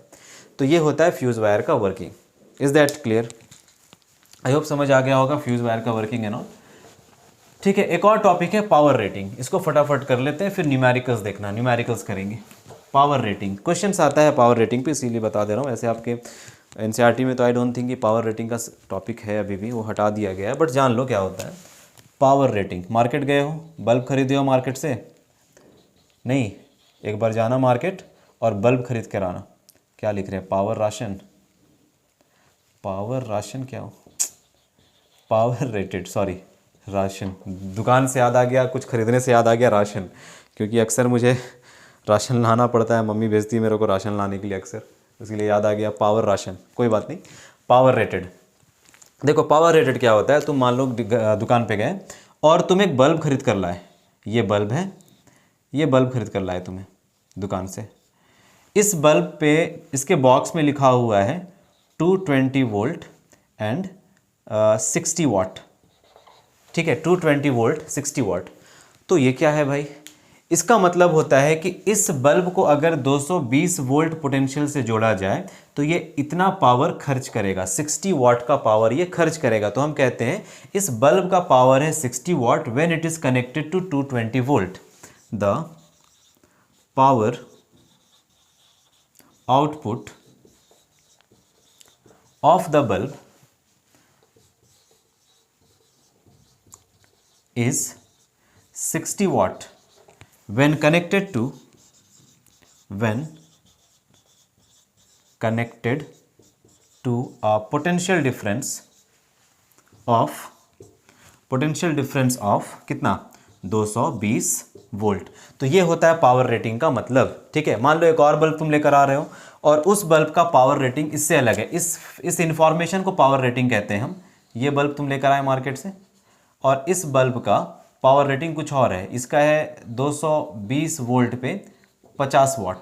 तो ये होता है फ्यूज़ वायर का working. Is that clear? I hope समझ आ गया होगा फ्यूज़ वायर का वर्किंग है ना। ठीक है, एक और टॉपिक है पावर रेटिंग। इसको फटाफट कर लेते हैं, फिर न्यूमेरिकल्स देखना, न्यूमेरिकल्स करेंगे। पावर रेटिंग क्वेश्चंस आता है पावर रेटिंग पे, इसीलिए बता दे रहा हूँ। ऐसे आपके एनसीईआरटी में तो आई डोंट थिंक कि पावर रेटिंग का टॉपिक है अभी भी, वो हटा दिया गया है। बट जान लो क्या होता है पावर रेटिंग। मार्केट गए हो, बल्ब खरीदे हो मार्केट से? नहीं, एक बार जाना मार्केट और बल्ब खरीद कर आना। क्या लिख रहे हैं? Power ration. पावर राशन क्या हो? Power rated, sorry, ration. दुकान से याद आ गया, कुछ खरीदने से याद आ गया राशन, क्योंकि अक्सर मुझे राशन लाना पड़ता है, मम्मी भेजती है मेरे को राशन लाने के लिए अक्सर, इसलिए याद आ गया पावर राशन। कोई बात नहीं, पावर रेटेड। देखो पावर रेटेड क्या होता है, तुम मान लो दुकान पे गए और तुम एक बल्ब खरीद कर लाए। ये बल्ब है, ये बल्ब खरीद कर लाए तुम्हें दुकान से। इस बल्ब पे इसके बॉक्स में लिखा हुआ है 220 वोल्ट एंड 60 वाट। ठीक है, 220 वोल्ट 60 वाट। तो ये क्या है भाई? इसका मतलब होता है कि इस बल्ब को अगर 220 वोल्ट पोटेंशियल से जोड़ा जाए तो ये इतना पावर खर्च करेगा, 60 वाट का पावर ये खर्च करेगा। तो हम कहते हैं इस बल्ब का पावर है 60 watt when it is connected to 220 volt. The power output of the bulb is 60 watt when connected to a potential difference of कितना 220 वोल्ट। तो ये होता है पावर रेटिंग का मतलब। ठीक है, मान लो एक और बल्ब तुम लेकर आ रहे हो और उस बल्ब का पावर रेटिंग इससे अलग है, इस इंफॉर्मेशन को पावर रेटिंग कहते हैं हम। ये बल्ब तुम लेकर आए मार्केट से और इस बल्ब का पावर रेटिंग कुछ और है, इसका है 220 वोल्ट पे 50 वाट।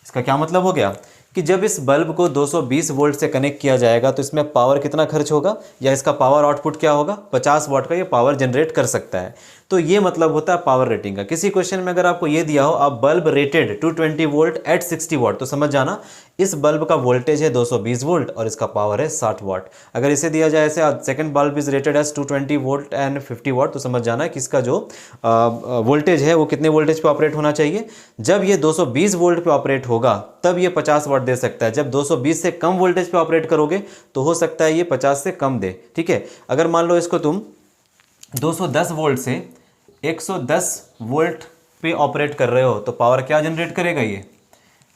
इसका क्या मतलब हो गया कि जब इस बल्ब को 220 वोल्ट से कनेक्ट किया जाएगा तो इसमें पावर कितना खर्च होगा, या इसका पावर आउटपुट क्या होगा, 50 वाट का ये पावर जनरेट कर सकता है। तो ये मतलब होता है पावर रेटिंग का। किसी क्वेश्चन में अगर आपको ये दिया हो आप बल्ब रेटेड 220 वोल्ट एट 60 वाट, तो समझ जाना इस बल्ब का वोल्टेज है 220 वोल्ट और इसका पावर है 60 वाट। अगर इसे दिया जाए ऐसे second bulb is rated as 220 volt and 50 watt, तो समझ जाना कि इसका जो वोल्टेज है वो कितने वोल्टेज पे ऑपरेट होना चाहिए। जब ये 220 वोल्ट पे ऑपरेट होगा तब ये 50 वाट दे सकता है। जब 220 से कम वोल्टेज पे ऑपरेट करोगे तो हो सकता है ये 50 से कम दे। ठीक है, अगर मान लो इसको तुम 210 वोल्ट से 110 वोल्ट पे ऑपरेट कर रहे हो तो पावर क्या जनरेट करेगा ये।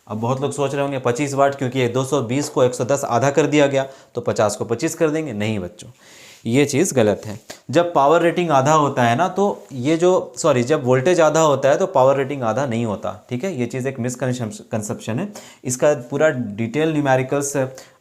अब बहुत लोग सोच रहे होंगे 25 वाट, क्योंकि ये 220 को 110 आधा कर दिया गया तो 50 को 25 कर देंगे। नहीं बच्चों, ये चीज़ गलत है। जब पावर रेटिंग आधा होता है ना तो ये जब वोल्टेज आधा होता है तो पावर रेटिंग आधा नहीं होता। ठीक है, ये चीज़ एक मिसकंसेप्शन है। इसका पूरा डिटेल न्यूमेरिकल्स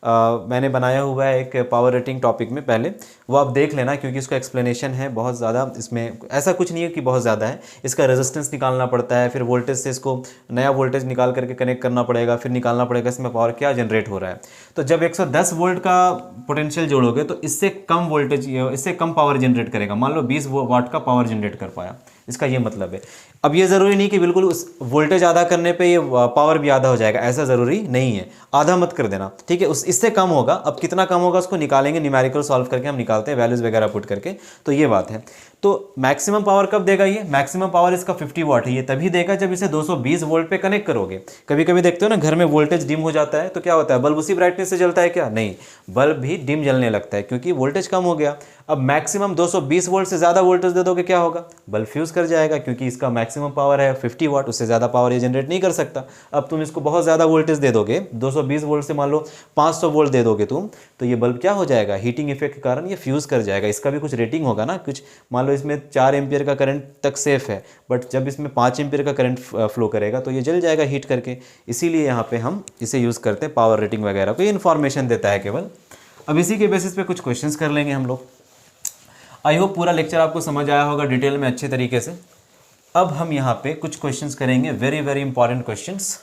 मैंने बनाया हुआ है एक पावर रेटिंग टॉपिक में, पहले वो आप देख लेना, क्योंकि इसका एक्सप्लेनेशन है बहुत ज़्यादा। इसमें ऐसा कुछ नहीं है कि बहुत ज़्यादा है। इसका रेजिस्टेंस निकालना पड़ता है, फिर वोल्टेज से इसको नया वोल्टेज निकाल करके कनेक्ट करना पड़ेगा, फिर निकालना पड़ेगा इसमें पावर क्या जनरेट हो रहा है। तो जब 110 वोल्ट का पोटेंशियल जोड़ोगे तो इससे कम वोल्टेज, इससे कम पावर जनरेट करेगा। मान लो 20 वाट का पावर जनरेट कर पाया, इसका ये मतलब है। अब ये ज़रूरी नहीं कि बिल्कुल उस वोल्टेज आधा करने पे ये पावर भी आधा हो जाएगा, ऐसा ज़रूरी नहीं है। आधा मत कर देना, ठीक है, इससे कम होगा। अब कितना कम होगा उसको निकालेंगे, न्यूमेरिकल सॉल्व करके हम निकालते हैं वैल्यूज़ वगैरह पुट करके। तो ये बात है। तो मैक्सिमम पावर कब देगा ये, मैक्सिमम पावर इसका 50 वाट है, ये तभी देगा जब इसे 220 वोल्ट पे कनेक्ट करोगे। कभी कभी देखते हो ना घर में वोल्टेज डिम हो जाता है तो क्या होता है, बल्ब उसी ब्राइटनेस से जलता है क्या, नहीं, बल्ब भी डिम जलने लगता है क्योंकि वोल्टेज कम हो गया। अब मैक्सिमम 220 वोल्ट से ज़्यादा वोल्टेज दे दोगे क्या होगा, बल्ब फ्यूज़ कर जाएगा, क्योंकि इसका मैक्सिमम पावर है 50 वाट, उससे ज़्यादा पावर ये जनरेट नहीं कर सकता। अब तुम इसको बहुत ज़्यादा वोल्टेज दे दोगे, 220 वोल्ट से मान लो 500 वोल्ट दे दोगे तुम, तो ये बल्ब क्या हो जाएगा, हीटिंग इफेक्ट के कारण ये फ्यूज़ कर जाएगा। इसका भी कुछ रेटिंग होगा ना, कुछ मान लो इसमें 4 एम्पियर का करंट तक सेफ है, बट जब इसमें 5 एम्पियर का करंट फ्लो करेगा तो ये जल जाएगा हीट करके। इसीलिए यहाँ पे हम इसे यूज़ करते हैं पावर रेटिंग वगैरह को, ये इन्फॉर्मेशन देता है केवल। अब इसी के बेसिस पे कुछ क्वेश्चंस कर लेंगे हम लोग। आई होप पूरा लेक्चर आपको समझ आया होगा डिटेल में अच्छे तरीके से। अब हम यहाँ पे कुछ क्वेश्चंस करेंगे, वेरी वेरी इंपॉर्टेंट क्वेश्चंस।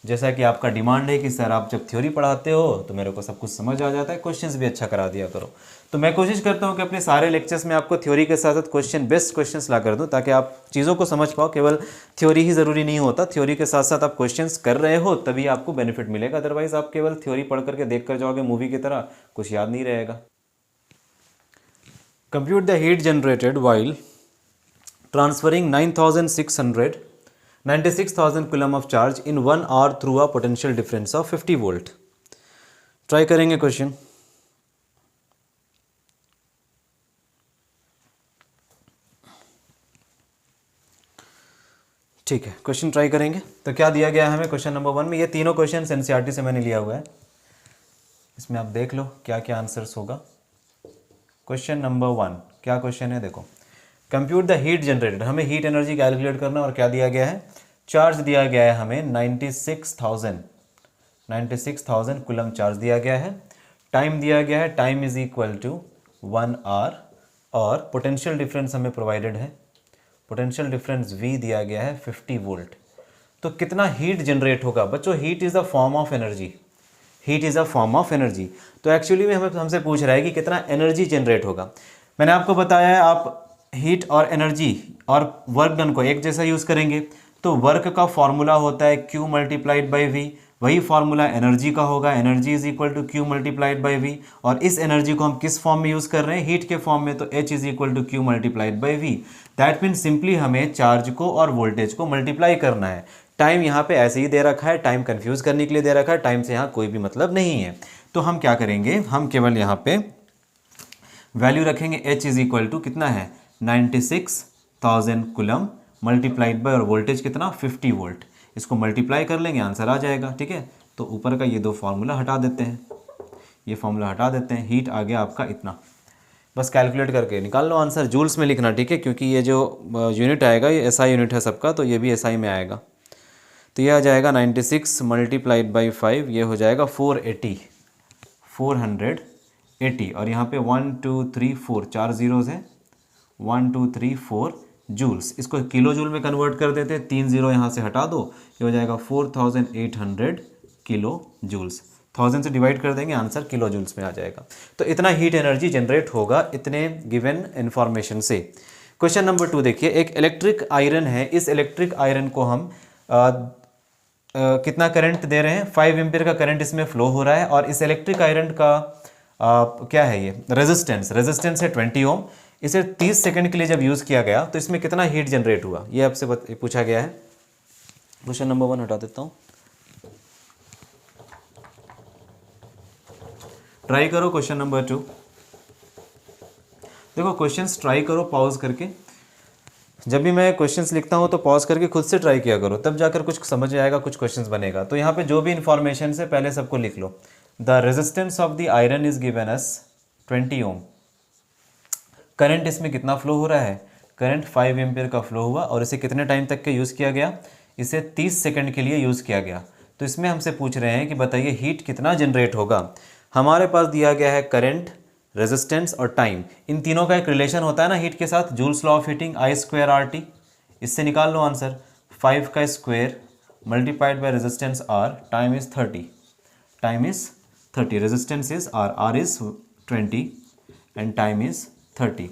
जैसा कि आपका डिमांड है कि सर आप जब थ्योरी पढ़ाते हो तो मेरे को सब कुछ समझ आ जाता है, क्वेश्चंस भी अच्छा करा दिया करो। तो मैं कोशिश करता हूँ कि अपने सारे लेक्चर्स में आपको थ्योरी के साथ साथ क्वेश्चन, बेस्ट क्वेश्चंस ला कर दूँ, ताकि आप चीज़ों को समझ पाओ। केवल थ्योरी ही ज़रूरी नहीं होता, थ्योरी के साथ साथ आप क्वेश्चंस कर रहे हो तभी आपको बेनिफिट मिलेगा। अदरवाइज आप केवल थ्योरी पढ़ करके देख कर जाओगे मूवी की तरह, कुछ याद नहीं रहेगा। Compute the heat generated while transferring 96,000 coulomb of charge in 1 hour through a potential difference of 50 volt. Try करेंगे क्वेश्चन। ठीक है, क्वेश्चन ट्राई करेंगे। तो क्या दिया गया है हमें क्वेश्चन नंबर 1 में, ये तीनों क्वेश्चन एनसीईआरटी से मैंने लिया हुआ है, इसमें आप देख लो क्या क्या आंसर्स होगा। क्वेश्चन नंबर 1 क्या क्वेश्चन है, देखो, कंप्यूट द हीट जनरेटेड, हमें हीट एनर्जी कैलकुलेट करना, और क्या दिया गया है, चार्ज दिया गया है हमें 96,000 कूलम चार्ज दिया गया है। टाइम दिया गया है, time is equal to 1 hour, और पोटेंशियल डिफरेंस हमें प्रोवाइडेड है, पोटेंशियल डिफरेंस V दिया गया है 50 वोल्ट। तो कितना हीट जनरेट होगा बच्चों, heat is a form of energy, heat is a form of energy. तो एक्चुअली में हमें हमसे पूछ रहा है कि कितना एनर्जी जनरेट होगा। मैंने आपको बताया है आप हीट और एनर्जी और वर्क डन को एक जैसा यूज़ करेंगे तो वर्क का फॉर्मूला होता है Q मल्टीप्लाइड बाई V, वही फॉर्मूला एनर्जी का होगा, energy is equal to Q multiplied by V। और इस एनर्जी को हम किस फॉर्म में यूज़ कर रहे हैं, हीट के फॉर्म में, तो H is equal to Q multiplied by V। That mean simply हमें चार्ज को और वोल्टेज को मल्टीप्लाई करना है। टाइम यहाँ पे ऐसे ही दे रखा है, टाइम कंफ्यूज करने के लिए दे रखा है, टाइम से यहाँ कोई भी मतलब नहीं है। तो हम क्या करेंगे, हम केवल यहाँ पे वैल्यू रखेंगे H इज इक्वल टू कितना है 96,000 कूलम मल्टीप्लाइड बाय, और वोल्टेज कितना 50 वोल्ट। इसको मल्टीप्लाई कर लेंगे, आंसर आ जाएगा। ठीक है, तो ऊपर का ये दो फार्मूला हटा देते हैं, ये फार्मूला हटा देते हैं, हीट आ गया आपका इतना। बस कैलकुलेट करके निकाल लो आंसर, जूल्स में लिखना। ठीक है, क्योंकि ये जो यूनिट आएगा ये एसआई यूनिट है सबका, तो ये भी एसआई में आएगा। तो ये आ जाएगा 96 मल्टीप्लाइड बाई 5, ये हो जाएगा 480 और यहाँ पे 1 2 3 4 4 जीरोज़ हैं, 1 2 3 4 जूल्स। इसको किलो जूल में कन्वर्ट कर देते हैं, 3 जीरो यहाँ से हटा दो, ये हो जाएगा 4800 किलो जूल्स। 1000 से डिवाइड कर देंगे, आंसर किलो जूल्स में आ जाएगा। तो इतना हीट एनर्जी जनरेट होगा इतने गिवन इन्फॉर्मेशन से। क्वेश्चन नंबर 2 देखिए, एक इलेक्ट्रिक आयरन है, इस इलेक्ट्रिक आयरन को हम कितना करंट दे रहे हैं, 5 एम्पीयर का करंट इसमें फ्लो हो रहा है, और इस इलेक्ट्रिक आयरन का क्या है ये रेजिस्टेंस है 20 ओम। इसे 30 सेकंड के लिए जब यूज़ किया गया तो इसमें कितना हीट जनरेट हुआ, ये आपसे पूछा गया है। क्वेश्चन नंबर 1 हटा देता हूँ, ट्राई करो क्वेश्चन नंबर 2। देखो क्वेश्चंस ट्राई करो पॉज करके, जब भी मैं क्वेश्चंस लिखता हूँ तो पॉज करके खुद से ट्राई किया करो, तब जाकर कुछ समझ आएगा, कुछ क्वेश्चंस बनेगा। तो यहाँ पे जो भी इंफॉर्मेशन है पहले सबको लिख लो। The resistance of the iron is given us 20 ohm. Current इसमें कितना फ्लो हो रहा है, करंट 5 एम्पियर का फ्लो हुआ, और इसे कितने टाइम तक के यूज़ किया गया, इसे 30 सेकंड के लिए यूज़ किया गया। तो इसमें हमसे पूछ रहे हैं कि बताइए हीट कितना जनरेट होगा। हमारे पास दिया गया है करंट, रेजिस्टेंस और टाइम, इन तीनों का एक रिलेशन होता है ना हीट के साथ, joules law of heating I² RT। इससे निकाल लो आंसर, 5 का square multiplied by resistance R, time is 30, resistance is R is 20 and time is 30।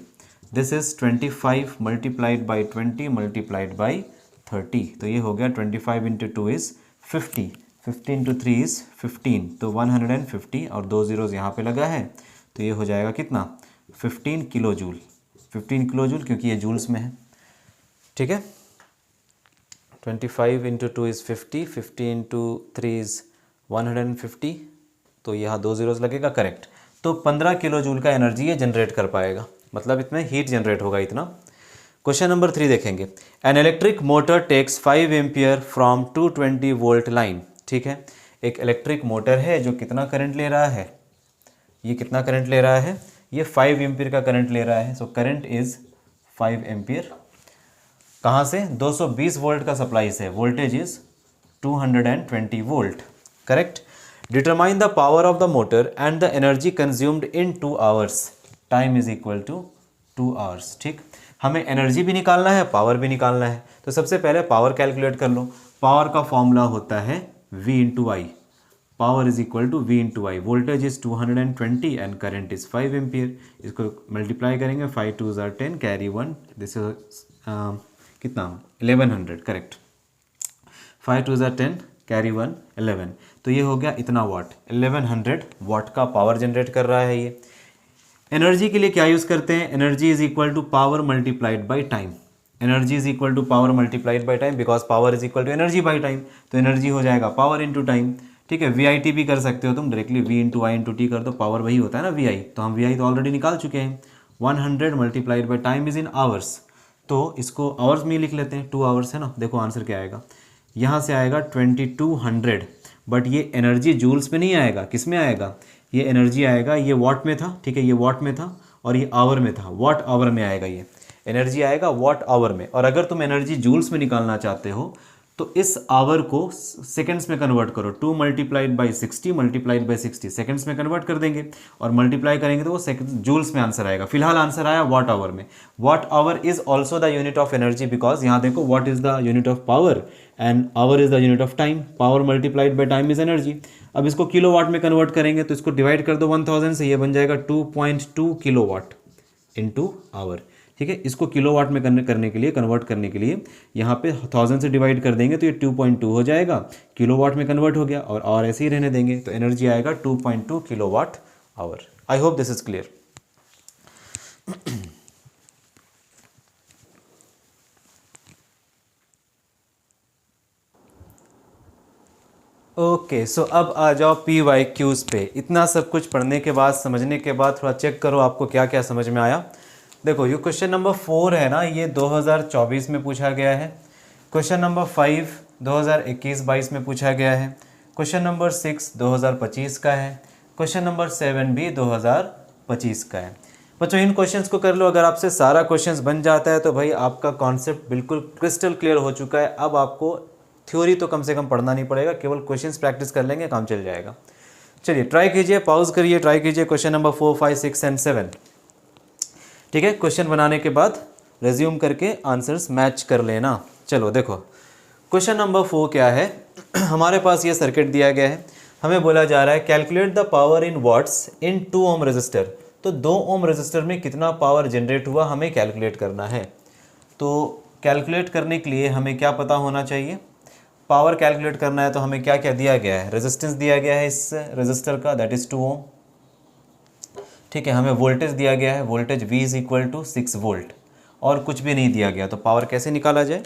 This is 25 multiplied by 20 multiplied by 30, तो ये हो गया 25 इंटू 2 इज 50, 50 इंटू 3 इज 15, तो 150, और 2 zeros यहाँ पे लगा है, तो ये हो जाएगा कितना 15 किलो जूल, 15 किलो जूल, क्योंकि ये जूल्स में है। ठीक है, 25 इंटू 2 इज़ 50, 50 इंटू 3 इज़ 150, तो यहाँ 2 जीरोज़ लगेगा, करेक्ट। तो 15 किलो जूल का एनर्जी ये जनरेट कर पाएगा, मतलब इसमें हीट जनरेट होगा इतना। क्वेश्चन नंबर 3 देखेंगे, an electric motor takes 5 ampere from 220 volt line. ठीक है, एक इलेक्ट्रिक मोटर है जो कितना करंट ले रहा है, ये कितना करंट ले रहा है, ये 5 एम्पियर का करंट ले रहा है। सो करंट इज 5 एम्पियर, कहाँ से, 220 वोल्ट का सप्लाई से, voltage is 220 volt, correct. Determine the power of the motor and the energy consumed in 2 hours, time is equal to 2 hours. ठीक, हमें एनर्जी भी निकालना है, पावर भी निकालना है। तो सबसे पहले पावर कैलकुलेट कर लो। पावर का फॉर्मूला होता है V into I, power is equal to V into I, voltage is 220 and current is 5 ampere. इसको मल्टीप्लाई करेंगे, 5 2 ज़ार 10, कैरी 1, दिस इज कितना 1100, करेक्ट। 5 2 ज़ार 10, कैरी 1 11, तो ये हो गया इतना वाट, 1100 वाट का पावर जनरेट कर रहा है ये। एनर्जी के लिए क्या यूज़ करते हैं, energy is equal to power multiplied by time, energy is equal to power multiplied by time, because power is equal to energy by time, तो एनर्जी हो जाएगा पावर इंटू टाइम। ठीक है, VIT भी कर सकते हो तुम डायरेक्टली, V इंटू आई इंटू टी कर दो, पावर वही होता है ना VI, तो हम VI तो ऑलरेडी निकाल चुके हैं। 100 multiplied by time is in hours, तो इसको आवर्स में लिख लेते हैं, 2 आवर्स है ना। देखो आंसर क्या आएगा, यहाँ से आएगा 2200, बट ये एनर्जी जूल्स में नहीं आएगा, किस में आएगा, ये एनर्जी आएगा, ये वाट में था, ठीक है, ये वाट में था और ये आवर में था, वाट आवर में आएगा, ये एनर्जी आएगा वाट आवर में। और अगर तुम एनर्जी जूल्स में निकालना चाहते हो तो इस आवर को सेकंड्स में कन्वर्ट करो, 2 multiplied by 60 multiplied by 60 seconds में कन्वर्ट कर देंगे, और मल्टीप्लाई करेंगे तो वो सेकंड जूल्स में आंसर आएगा। फिलहाल आंसर आया वाट आवर में। Watt hour is also the unit of energy, because यहाँ देखो what is the unit of power and hour is the unit of time, power multiplied by time is energy. अब इसको kilo watt में convert करेंगे तो इसको divide कर दो 1000 से, ये बन जाएगा 2.2 किलो वाट इंटू आवर। ठीक है, इसको किलोवाट में करने के लिए, कन्वर्ट करने के लिए यहाँ पे 1000 से डिवाइड कर देंगे तो ये 2.2 हो जाएगा, किलोवाट में कन्वर्ट हो गया, और ऐसे ही रहने देंगे तो एनर्जी आएगा 2.2 kilowatt hour. I hope this is clear. Okay so अब आ जाओ PYQs पे। इतना सब कुछ पढ़ने के बाद, समझने के बाद थोड़ा चेक करो आपको क्या क्या समझ में आया। देखो ये क्वेश्चन नंबर 4 है ना, ये 2024 में पूछा गया है। क्वेश्चन नंबर 5 2021-22 में पूछा गया है। क्वेश्चन नंबर 6 2025 का है। क्वेश्चन नंबर 7 भी 2025 का है। बच्चों इन क्वेश्चंस को कर लो, अगर आपसे सारा क्वेश्चंस बन जाता है तो भाई आपका कॉन्सेप्ट बिल्कुल क्रिस्टल क्लियर हो चुका है। अब आपको थ्योरी तो कम से कम पढ़ना नहीं पड़ेगा, केवल क्वेश्चंस प्रैक्टिस कर लेंगे, काम चल जाएगा। चलिए ट्राई कीजिए, पॉज करिए, ट्राई कीजिए क्वेश्चन नंबर 4, 5, 6 एंड 7। ठीक है, क्वेश्चन बनाने के बाद रिज्यूम करके आंसर्स मैच कर लेना। चलो देखो क्वेश्चन नंबर 4 क्या है। हमारे पास ये सर्किट दिया गया है, हमें बोला जा रहा है calculate the power in watts in 2 ohm resistor. तो 2 ओम रजिस्टर में कितना पावर जनरेट हुआ हमें कैलकुलेट करना है। तो कैलकुलेट करने के लिए हमें क्या पता होना चाहिए, पावर कैलकुलेट करना है तो हमें क्या क्या दिया गया है, रेजिस्टेंस दिया गया है इस रजिस्टर का, दैट इज़ 2 ओम। ठीक है, हमें वोल्टेज दिया गया है, voltage V is equal to 6 volt, और कुछ भी नहीं दिया गया। तो पावर कैसे निकाला जाए,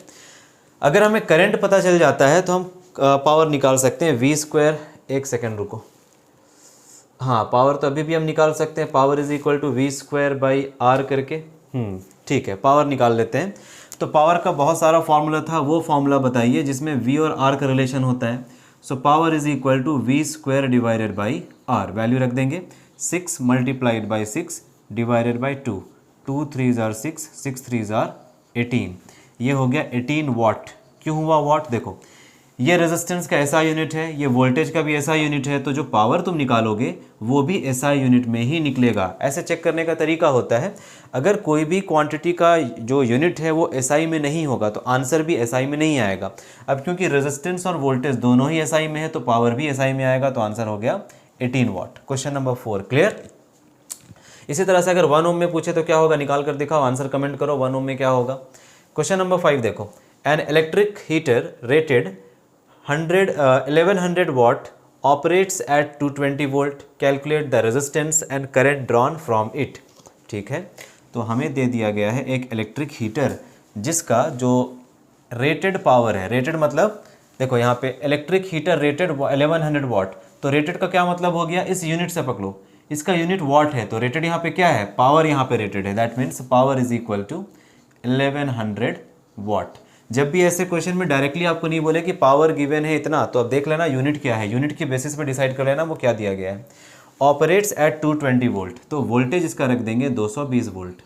अगर हमें करंट पता चल जाता है तो हम पावर निकाल सकते हैं V स्क्वायर। एक सेकेंड रुको, हाँ पावर तो अभी भी हम निकाल सकते हैं, power is equal to V square by R करके। ठीक है, पावर निकाल लेते हैं। तो पावर का बहुत सारा फार्मूला था, वो फार्मूला बताइए जिसमें V और R का रिलेशन होता है। So power is equal to V square divided by R, value रख देंगे 6 मल्टीप्लाइड बाई 6 डिवाइडेड बाई 2, 2 3 जार 6, 6 3 जार 18, ये हो गया 18 वाट। क्यों हुआ वाट, देखो ये रेजिस्टेंस का SI यूनिट है, ये वोल्टेज का भी SI यूनिट है, तो जो पावर तुम निकालोगे वो भी SI यूनिट में ही निकलेगा। ऐसे चेक करने का तरीका होता है, अगर कोई भी क्वांटिटी का जो यूनिट है वो SI में नहीं होगा तो आंसर भी SI में नहीं आएगा। अब क्योंकि रेजिस्टेंस और वोल्टेज दोनों ही SI में है तो पावर भी SI में आएगा, तो आंसर हो गया 18 वाट। Question number 4 clear. इसी तरह से अगर 1 ओम में पूछे तो क्या होगा, निकाल कर दिखाओ, आंसर कमेंट करो 1 ओम में क्या होगा। क्वेश्चन नंबर 5 देखो, an electric heater rated 1100 watt operates at 220 volt, calculate the resistance and current drawn from it। ठीक है, तो हमें दे दिया गया है एक इलेक्ट्रिक हीटर जिसका जो रेटेड पावर है, रेटेड मतलब देखो यहाँ पे इलेक्ट्रिक हीटर रेटेड 1100 वाट, तो रेटेड का क्या मतलब हो गया, इस यूनिट से पकड़ो, इसका यूनिट वाट है, तो रेटेड यहाँ पे क्या है, पावर यहाँ पे रेटेड है, that means power is equal to 1100 watt. जब भी ऐसे क्वेश्चन में डायरेक्टली आपको नहीं बोले कि पावर गिवन है इतना, तो अब देख लेना यूनिट क्या है, यूनिट की बेसिस पे डिसाइड कर लेना वो क्या दिया गया है। ऑपरेट्स एट 220 वोल्ट, तो वोल्टेज इसका रख देंगे 220 वोल्ट।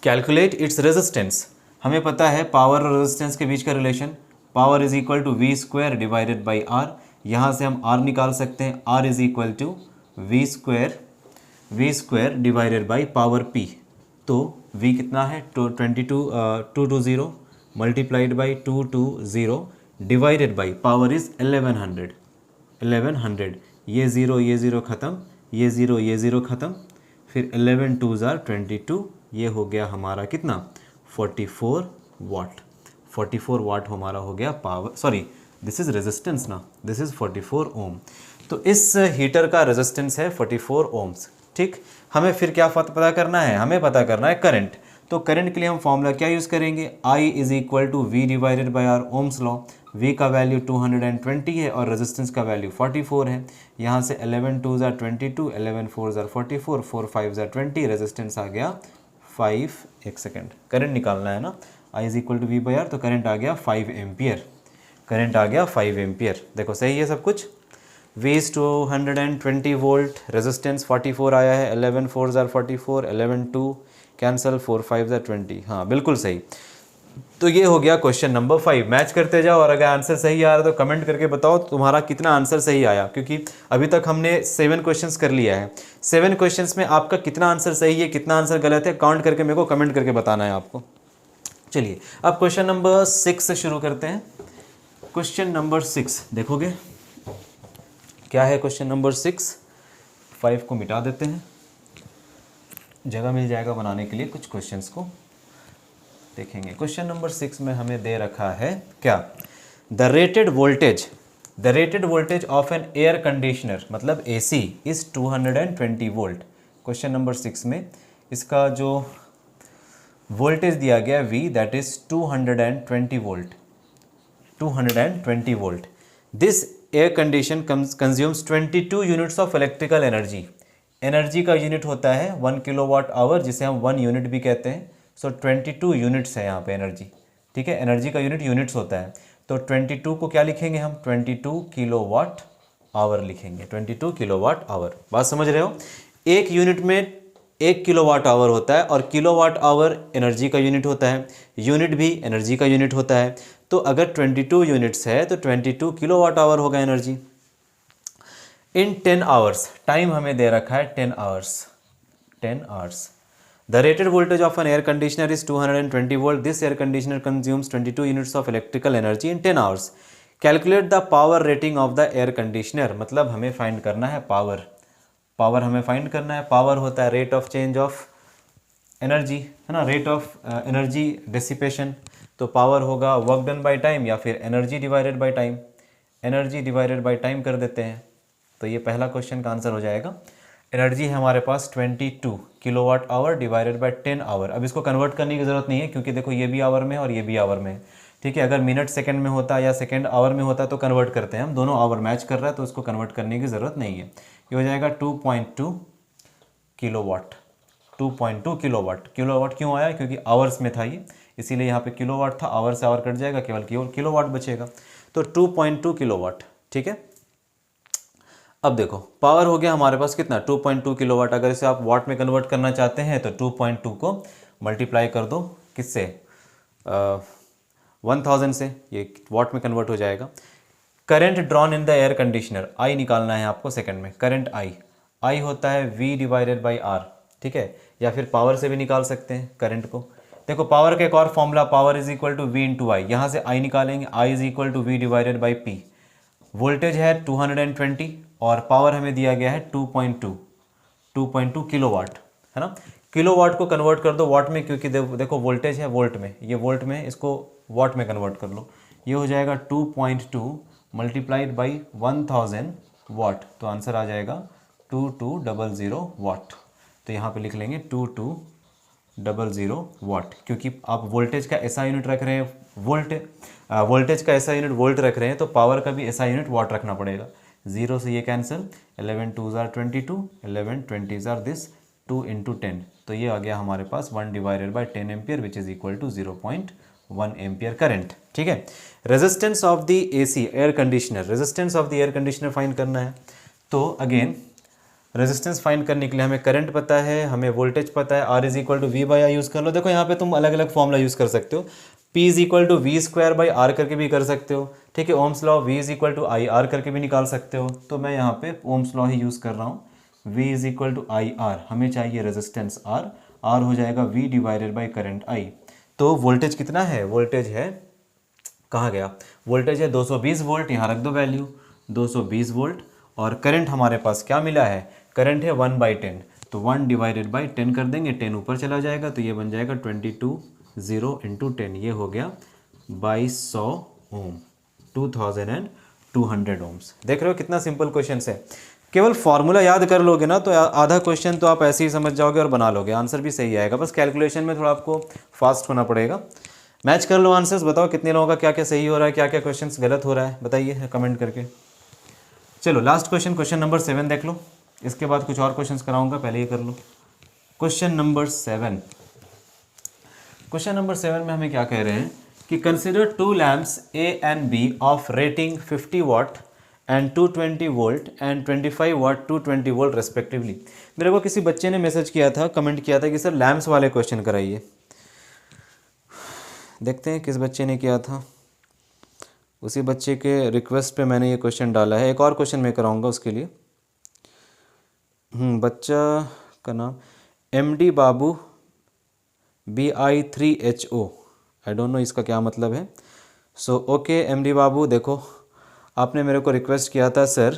कैलकुलेट इट्स रेजिस्टेंस, हमें पता है पावर और रेजिस्टेंस के बीच का relation, power is equal to V square divided by R। यहाँ से हम R निकाल सकते हैं, R is equal to V square divided by power P। तो V कितना है, 220 multiplied by 220 divided by power is 1100, ये ज़ीरो ख़त्म, ये ज़ीरो ख़त्म, फिर 11 2 ज़ार 22, ये हो गया हमारा कितना 44 वाट। 44 वाट हमारा हो गया power, sorry this is resistance ना, दिस इज़ 44 ओम। तो इस हीटर का रेजिस्टेंस है 44 ओम्स। ठीक, हमें फिर क्या पता करना है, हमें पता करना है करंट। तो करंट के लिए हम फॉर्मूला क्या यूज़ करेंगे, I is equal to V divided by R, Ohm's law. V का वैल्यू 220 है और रेजिस्टेंस का वैल्यू 44 है। यहाँ से 11 2 ज़ार 22, 11 4 ज़ार 44, 4 5 ज़ार 20, रेजिस्टेंस आ गया 5। एक सेकेंड, करंट निकालना है ना, I is equal to V by R, तो करंट आ गया 5 एम्पियर, करंट आ गया 5 एम्पियर। देखो सही है सब कुछ। V इज 220 वोल्ट, रेजिस्टेंस 44 आया है, 11 4 ज़ार 44, 11 2 कैंसिल, 4 5 ज़ार 20, हाँ बिल्कुल सही। तो ये हो गया क्वेश्चन नंबर 5। मैच करते जाओ और अगर आंसर सही आ रहा है तो कमेंट करके बताओ तुम्हारा कितना आंसर सही आया, क्योंकि अभी तक हमने 7 क्वेश्चंस कर लिया है। 7 क्वेश्चंस में आपका कितना आंसर सही है, कितना आंसर गलत है, काउंट करके मेरे को कमेंट करके बताना है आपको। चलिए अब क्वेश्चन नंबर 6 से शुरू करते हैं। क्वेश्चन नंबर 6 देखोगे क्या है, क्वेश्चन नंबर 6। 5 को मिटा देते हैं, जगह मिल जाएगा बनाने के लिए कुछ क्वेश्चंस को देखेंगे। क्वेश्चन नंबर 6 में हमें दे रखा है क्या, the rated voltage of an air conditioner मतलब AC is 220 volt. Question number 6 में इसका जो वोल्टेज दिया गया V, that is 220 volt, 220 volt. This air condition consumes 22 units of electrical energy. Energy का यूनिट होता है 1 किलोवाट आवर, जिसे हम 1 यूनिट भी कहते हैं। सो 22 यूनिट्स है यहाँ पे एनर्जी, ठीक है। एनर्जी का यूनिट यूनिट्स होता है, तो 22 को क्या लिखेंगे हम, 22 किलोवाट आवर लिखेंगे, 22 किलोवाट आवर। बात समझ रहे हो? एक यूनिट में 1 किलोवाट आवर होता है, और किलोवाट आवर एनर्जी का यूनिट होता है, यूनिट भी एनर्जी का यूनिट होता है। तो अगर 22 यूनिट्स है तो 22 किलोवाट आवर होगा एनर्जी। इन 10 आवर्स, टाइम हमें दे रखा है 10 hours, 10 hours. The rated voltage of an air conditioner is 220 volt. This air conditioner consumes 22 units of electrical energy in 10 hours. Calculate the power rating of the air conditioner. मतलब हमें find करना है power, power हमें find करना है। Power होता है rate of change of energy, है ना, रेट ऑफ एनर्जी डिसिपेशन। तो पावर होगा वर्क डन बाय टाइम, या फिर energy divided by time. Energy divided by time कर देते हैं, तो ये पहला क्वेश्चन का आंसर हो जाएगा। एनर्जी है हमारे पास 22 kilowatt hour divided by 10 hour. अब इसको कन्वर्ट करने की ज़रूरत नहीं है, क्योंकि देखो ये भी आवर में है और ये भी आवर में है, ठीक है। अगर मिनट सेकंड में होता या सेकंड आवर में होता तो कन्वर्ट करते हैं हम, दोनों आवर मैच कर रहा है तो उसको कन्वर्ट करने की ज़रूरत नहीं है। ये हो जाएगा 2.2 किलोवाट। 2.2 किलोवाट। किलोवाट क्यों आया, क्योंकि आवर्स में था ये, इसीलिए यहाँ पे किलोवाट था, आवर से आवर कट जाएगा, केवल किलोवाट बचेगा। तो 2.2 किलोवाट, ठीक है। अब देखो पावर हो गया हमारे पास कितना, 2.2 किलोवाट। अगर इसे आप वाट में कन्वर्ट करना चाहते हैं तो 2.2 को मल्टीप्लाई कर दो किससे, 1000 से, ये वाट में कन्वर्ट हो जाएगा। Current drawn in the air conditioner, I निकालना है आपको सेकंड में। करंट आई होता है V डिवाइडेड बाई R, ठीक है। या फिर पावर से भी निकाल सकते हैं करंट को। देखो पावर का एक और formula, power is equal to V into I. यहाँ से I निकालेंगे, I is equal to V divided by P। Voltage है 220 और पावर हमें दिया गया है 2.2 किलोवाट, है ना। किलोवाट को कन्वर्ट कर दो वाट में, क्योंकि देखो वोल्टेज है वोल्ट में, ये वोल्ट में, इसको वाट में कन्वर्ट कर लो। ये हो जाएगा 2.2 मल्टीप्लाइड बाई 1000 वाट, तो आंसर आ जाएगा 2200 वाट। तो यहाँ पे लिख लेंगे 2200 वाट, क्योंकि आप वोल्टेज का ऐसा यूनिट रख रहे हैं, वोल्टेज का ऐसा यूनिट वोल्ट रख रहे हैं, तो पावर का भी ऐसा यूनिट वाट रखना पड़ेगा। 0 से ये cancel, 11 2s are 22, 11 20s are this, 2 into 10, तो ये आ गया हमारे पास 1 divided by 10 ampere which is equal to 0.1 ampere current, ठीक है। Resistance of the AC air conditioner, resistance of the air conditioner find करना है। तो अगेन रेजिस्टेंस फाइंड करने के लिए हमें करंट पता है, हमें वोल्टेज पता है, R is equal to V by I use कर लो। देखो यहाँ पे तुम अलग अलग फॉर्मूला यूज़ कर सकते हो, P is equal to V square by R करके भी कर सकते हो, ठीक है। Ohm's law V is equal to I R करके भी निकाल सकते हो। तो मैं यहाँ पे ओम्स लॉ ही यूज़ कर रहा हूँ, V is equal to I R. हमें चाहिए रेजिस्टेंस R हो जाएगा V divided by current I। तो वोल्टेज कितना है, वोल्टेज है, कहाँ गया, वोल्टेज है 220 वोल्ट, यहाँ रख दो वैल्यू 220 वोल्ट। और करंट हमारे पास क्या मिला है, करंट है 1/10, तो 1 डिवाइडेड बाई 10 कर देंगे, 10 ऊपर चला जाएगा, तो ये बन जाएगा 22 इंटू 10, ये हो गया 2200 ओम, 2200 ओम्स। देख रहे हो कितना सिंपल क्वेश्चन है। केवल फॉर्मूला याद कर लोगे ना तो आधा क्वेश्चन तो आप ऐसे ही समझ जाओगे और बना लोगे, आंसर भी सही आएगा। बस कैलकुलेशन में थोड़ा आपको फास्ट होना पड़ेगा। मैच कर लो आंसर्स, बताओ कितने लोगों का क्या क्या सही हो रहा है, क्या क्या क्वेश्चन गलत हो रहा है, बताइए कमेंट करके। चलो लास्ट क्वेश्चन, क्वेश्चन नंबर 7 देख लो, इसके बाद कुछ और क्वेश्चंस कराऊंगा, पहले ये कर लो। क्वेश्चन नंबर 7, क्वेश्चन नंबर 7 में हमें क्या कह रहे हैं कि consider 2 lamps A and B of rating 50 watt and 220 volt and 25 watt 220 volt respectively. मेरे को किसी बच्चे ने मैसेज किया था, कमेंट किया था कि सर लैम्प्स वाले क्वेश्चन कराइए। देखते हैं किस बच्चे ने किया था, उसी बच्चे के रिक्वेस्ट पे मैंने ये क्वेश्चन डाला है। एक और क्वेश्चन मैं कराऊंगा उसके लिए। बच्चा का नाम MD Babu BI3HO, I don't know इसका क्या मतलब है। सो ओके MD बाबू, देखो आपने मेरे को रिक्वेस्ट किया था sir,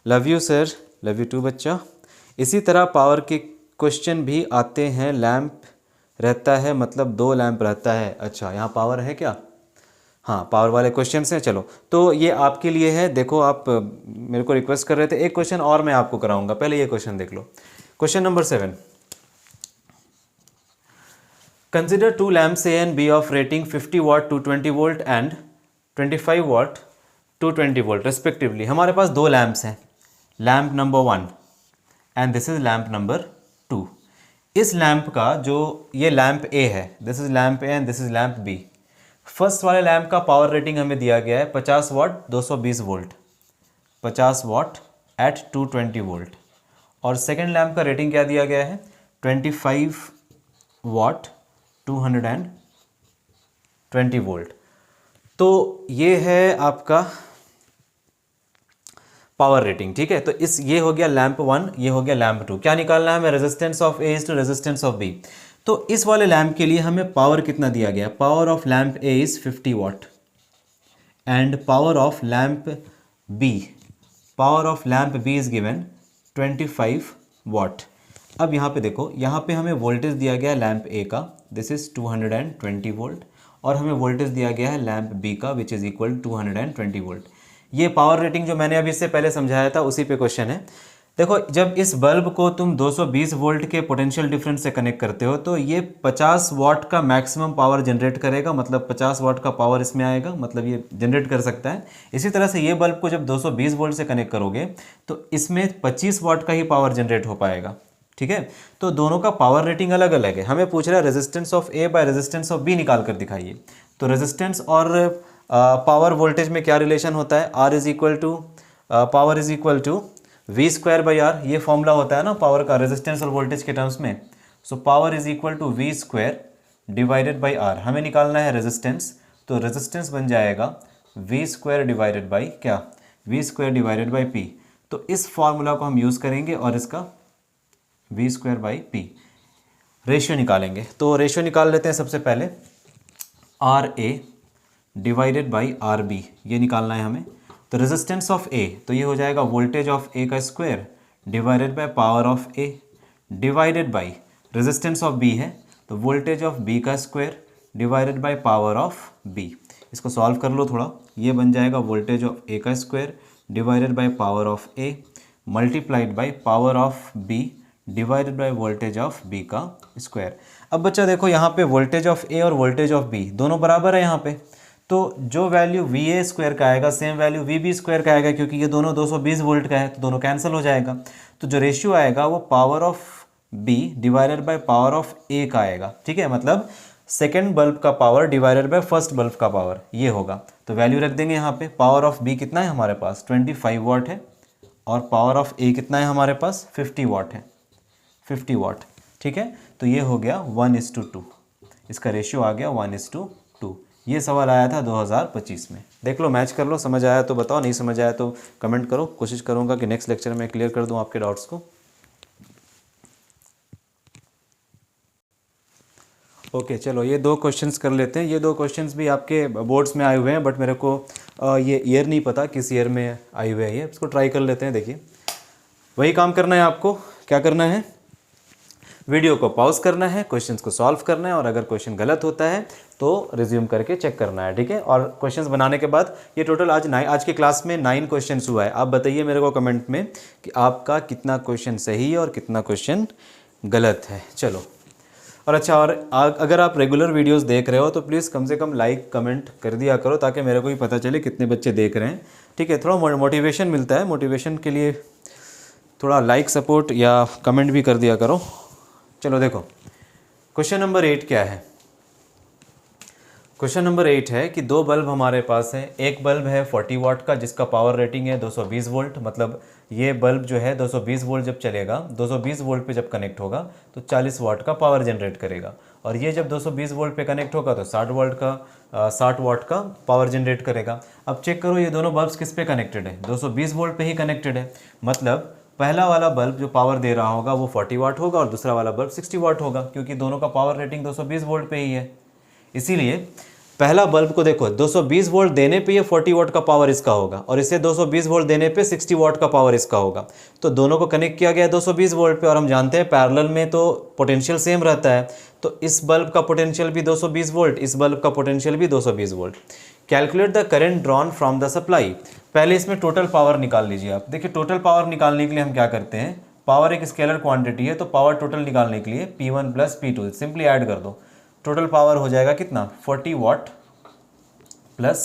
love you sir, love you too बच्चा। इसी तरह पावर के क्वेश्चन भी आते हैं, लैंप रहता है मतलब 2 लैंप रहता है। अच्छा यहाँ पावर है क्या, हाँ पावर वाले क्वेश्चन हैं। चलो तो ये आपके लिए है, देखो आप मेरे को रिक्वेस्ट कर रहे थे, एक क्वेश्चन और मैं आपको कराऊंगा, पहले ये क्वेश्चन देख लो। Question number 7, consider 2 lamps A and B of rating 50 watt 220 volt and 25 watt 220 volt respectively. हमारे पास दो लैम्प्स हैं, lamp number 1 and this is lamp number 2। इस लैम्प का जो ये लैम्प ए है, this is lamp A and this is lamp B. First वाले लैम्प का पावर रेटिंग हमें दिया गया है 50 वाट 220 वोल्ट, 50 वाट एट 220 वोल्ट। और सेकेंड लैम्प का रेटिंग क्या दिया गया है 25 वाट 220 वोल्ट। तो ये है आपका पावर रेटिंग, ठीक है। तो ये हो गया लैम्प 1, ये हो गया लैम्प 2। क्या निकालना है हमें, resistance of A is to resistance of B. तो इस वाले लैम्प के लिए हमें पावर कितना दिया गया, power of lamp A is 50 watt and power of lamp B, power of lamp B is given 25 watt. अब यहाँ पे देखो, यहाँ पे हमें वोल्टेज दिया गया है लैम्प ए का, दिस इज 220 वोल्ट, और हमें वोल्टेज दिया गया है लैम्प बी का विच इज़ इक्वल 220 वोल्ट। ये पावर रेटिंग जो मैंने अभी इससे पहले समझाया था उसी पे क्वेश्चन है। देखो, जब इस बल्ब को तुम 220 वोल्ट के पोटेंशियल डिफरेंस से कनेक्ट करते हो तो ये 50 वाट का मैक्सिमम पावर जनरेट करेगा, मतलब 50 वाट का पावर इसमें आएगा, मतलब ये जनरेट कर सकता है। इसी तरह से ये बल्ब को जब 220 वोल्ट से कनेक्ट करोगे तो इसमें 25 वाट का ही पावर जनरेट हो पाएगा, ठीक है। तो दोनों का पावर रेटिंग अलग अलग है। हमें पूछ रहा है resistance of A by resistance of B निकाल कर दिखाइए। तो रेजिस्टेंस और पावर वोल्टेज में क्या रिलेशन होता है, R is equal to power is equal to V square by R. ये फॉर्मूला होता है ना पावर का रेजिस्टेंस और वोल्टेज के टर्म्स में। So power is equal to V square divided by R. हमें निकालना है रेजिस्टेंस, तो रेजिस्टेंस बन जाएगा वी स्क्वायर डिवाइडेड बाई क्या, V square divided by P. तो इस फॉर्मूला को हम यूज़ करेंगे और इसका V square by P ratio निकालेंगे। तो रेशियो निकाल लेते हैं सबसे पहले, R A divided by R B, ये निकालना है हमें। तो रेजिस्टेंस ऑफ ए, तो ये हो जाएगा वोल्टेज ऑफ ए का square divided by power of A divided by resistance of B है तो वोल्टेज ऑफ बी का square divided by power of B. इसको सॉल्व कर लो थोड़ा, ये बन जाएगा वोल्टेज ऑफ ए का square divided by power of A multiplied by power of B divided by voltage of B का स्क्वायर। अब बच्चा देखो, यहाँ पे वोल्टेज ऑफ ए और वोल्टेज ऑफ बी दोनों बराबर है यहाँ पे, तो जो वैल्यू वी ए स्क्वायर का आएगा same value V B square का आएगा, क्योंकि ये दोनों 220 वोल्ट का है तो दोनों कैंसिल हो जाएगा। तो जो रेशियो आएगा वो power of B divided by power of A का आएगा, ठीक है। मतलब सेकेंड बल्ब का power divided by first bulb का पावर, ये होगा। तो वैल्यू रख देंगे यहाँ पे। पावर ऑफ बी कितना है हमारे पास 25 वाट है, और पावर ऑफ ए कितना है हमारे पास 50 वाट है, 50 वाट, ठीक है। तो ये हो गया 1:2, इसका रेशियो आ गया 1:2। ये सवाल आया था 2025 में। देख लो, मैच कर लो, समझ आया तो बताओ, नहीं समझ आया तो कमेंट करो। कोशिश करूँगा कि नेक्स्ट लेक्चर में क्लियर कर दूँ आपके डाउट्स को। ओके चलो, ये दो क्वेश्चंस कर लेते हैं। ये दो क्वेश्चंस भी आपके बोर्ड्स में आए हुए हैं, बट मेरे को ये ईयर नहीं पता किस ईयर में आए हुए हैं ये। इसको ट्राई कर लेते हैं। देखिए, वही काम करना है आपको। क्या करना है, वीडियो को पॉज करना है, क्वेश्चंस को सॉल्व करना है, और अगर क्वेश्चन गलत होता है तो रिज्यूम करके चेक करना है, ठीक है। और क्वेश्चंस बनाने के बाद ये टोटल आज की क्लास में 9 क्वेश्चंस हुआ है। आप बताइए मेरे को कमेंट में कि आपका कितना क्वेश्चन सही है और कितना क्वेश्चन गलत है। चलो, और अच्छा, और अगर आप रेगुलर वीडियोस देख रहे हो तो प्लीज़ कम से कम लाइक कमेंट कर दिया करो, ताकि मेरे को भी पता चले कितने बच्चे देख रहे हैं, ठीक है। थोड़ा मोटिवेशन मिलता है, मोटिवेशन के लिए थोड़ा लाइक सपोर्ट या कमेंट भी कर दिया करो। चलो देखो, क्वेश्चन नंबर 8 क्या है। क्वेश्चन नंबर 8 है कि दो बल्ब हमारे पास हैं। एक बल्ब है 40 वाट का जिसका पावर रेटिंग है 220 वोल्ट, मतलब ये बल्ब जो है 220 वोल्ट जब चलेगा, 220 वोल्ट पे जब कनेक्ट होगा तो 40 वाट का पावर जनरेट करेगा। और ये जब 220 वोल्ट पे कनेक्ट होगा तो 60 वाट का पावर जनरेट करेगा। अब चेक करो, ये दोनों बल्ब्स किस पे कनेक्टेड है, 220 वोल्ट पे ही कनेक्टेड है। मतलब पहला वाला बल्ब जो पावर दे रहा होगा वो 40 वाट होगा और दूसरा वाला बल्ब 60 वाट होगा, क्योंकि दोनों का पावर रेटिंग 220 वोल्ट पे ही है। इसीलिए पहला बल्ब को देखो, 220 वोल्ट देने पे ये 40 वाट का पावर इसका होगा, और इसे 220 वोल्ट देने पे 60 वाट का पावर इसका होगा। तो दोनों को कनेक्ट किया गया है 220 वोल्ट पे, और हम जानते हैं पैरेलल में तो पोटेंशियल सेम रहता है। तो इस बल्ब का पोटेंशियल भी 220 वोल्ट, इस बल्ब का पोटेंशियल भी 220 volt. Calculate the current drawn from the supply. पहले इसमें टोटल पावर निकाल लीजिए आप। देखिए, टोटल पावर निकालने के लिए हम क्या करते हैं, पावर एक स्केलर क्वांटिटी है, तो पावर टोटल निकालने के लिए P1 plus P2 simply add कर दो। टोटल पावर हो जाएगा कितना, 40 वाट प्लस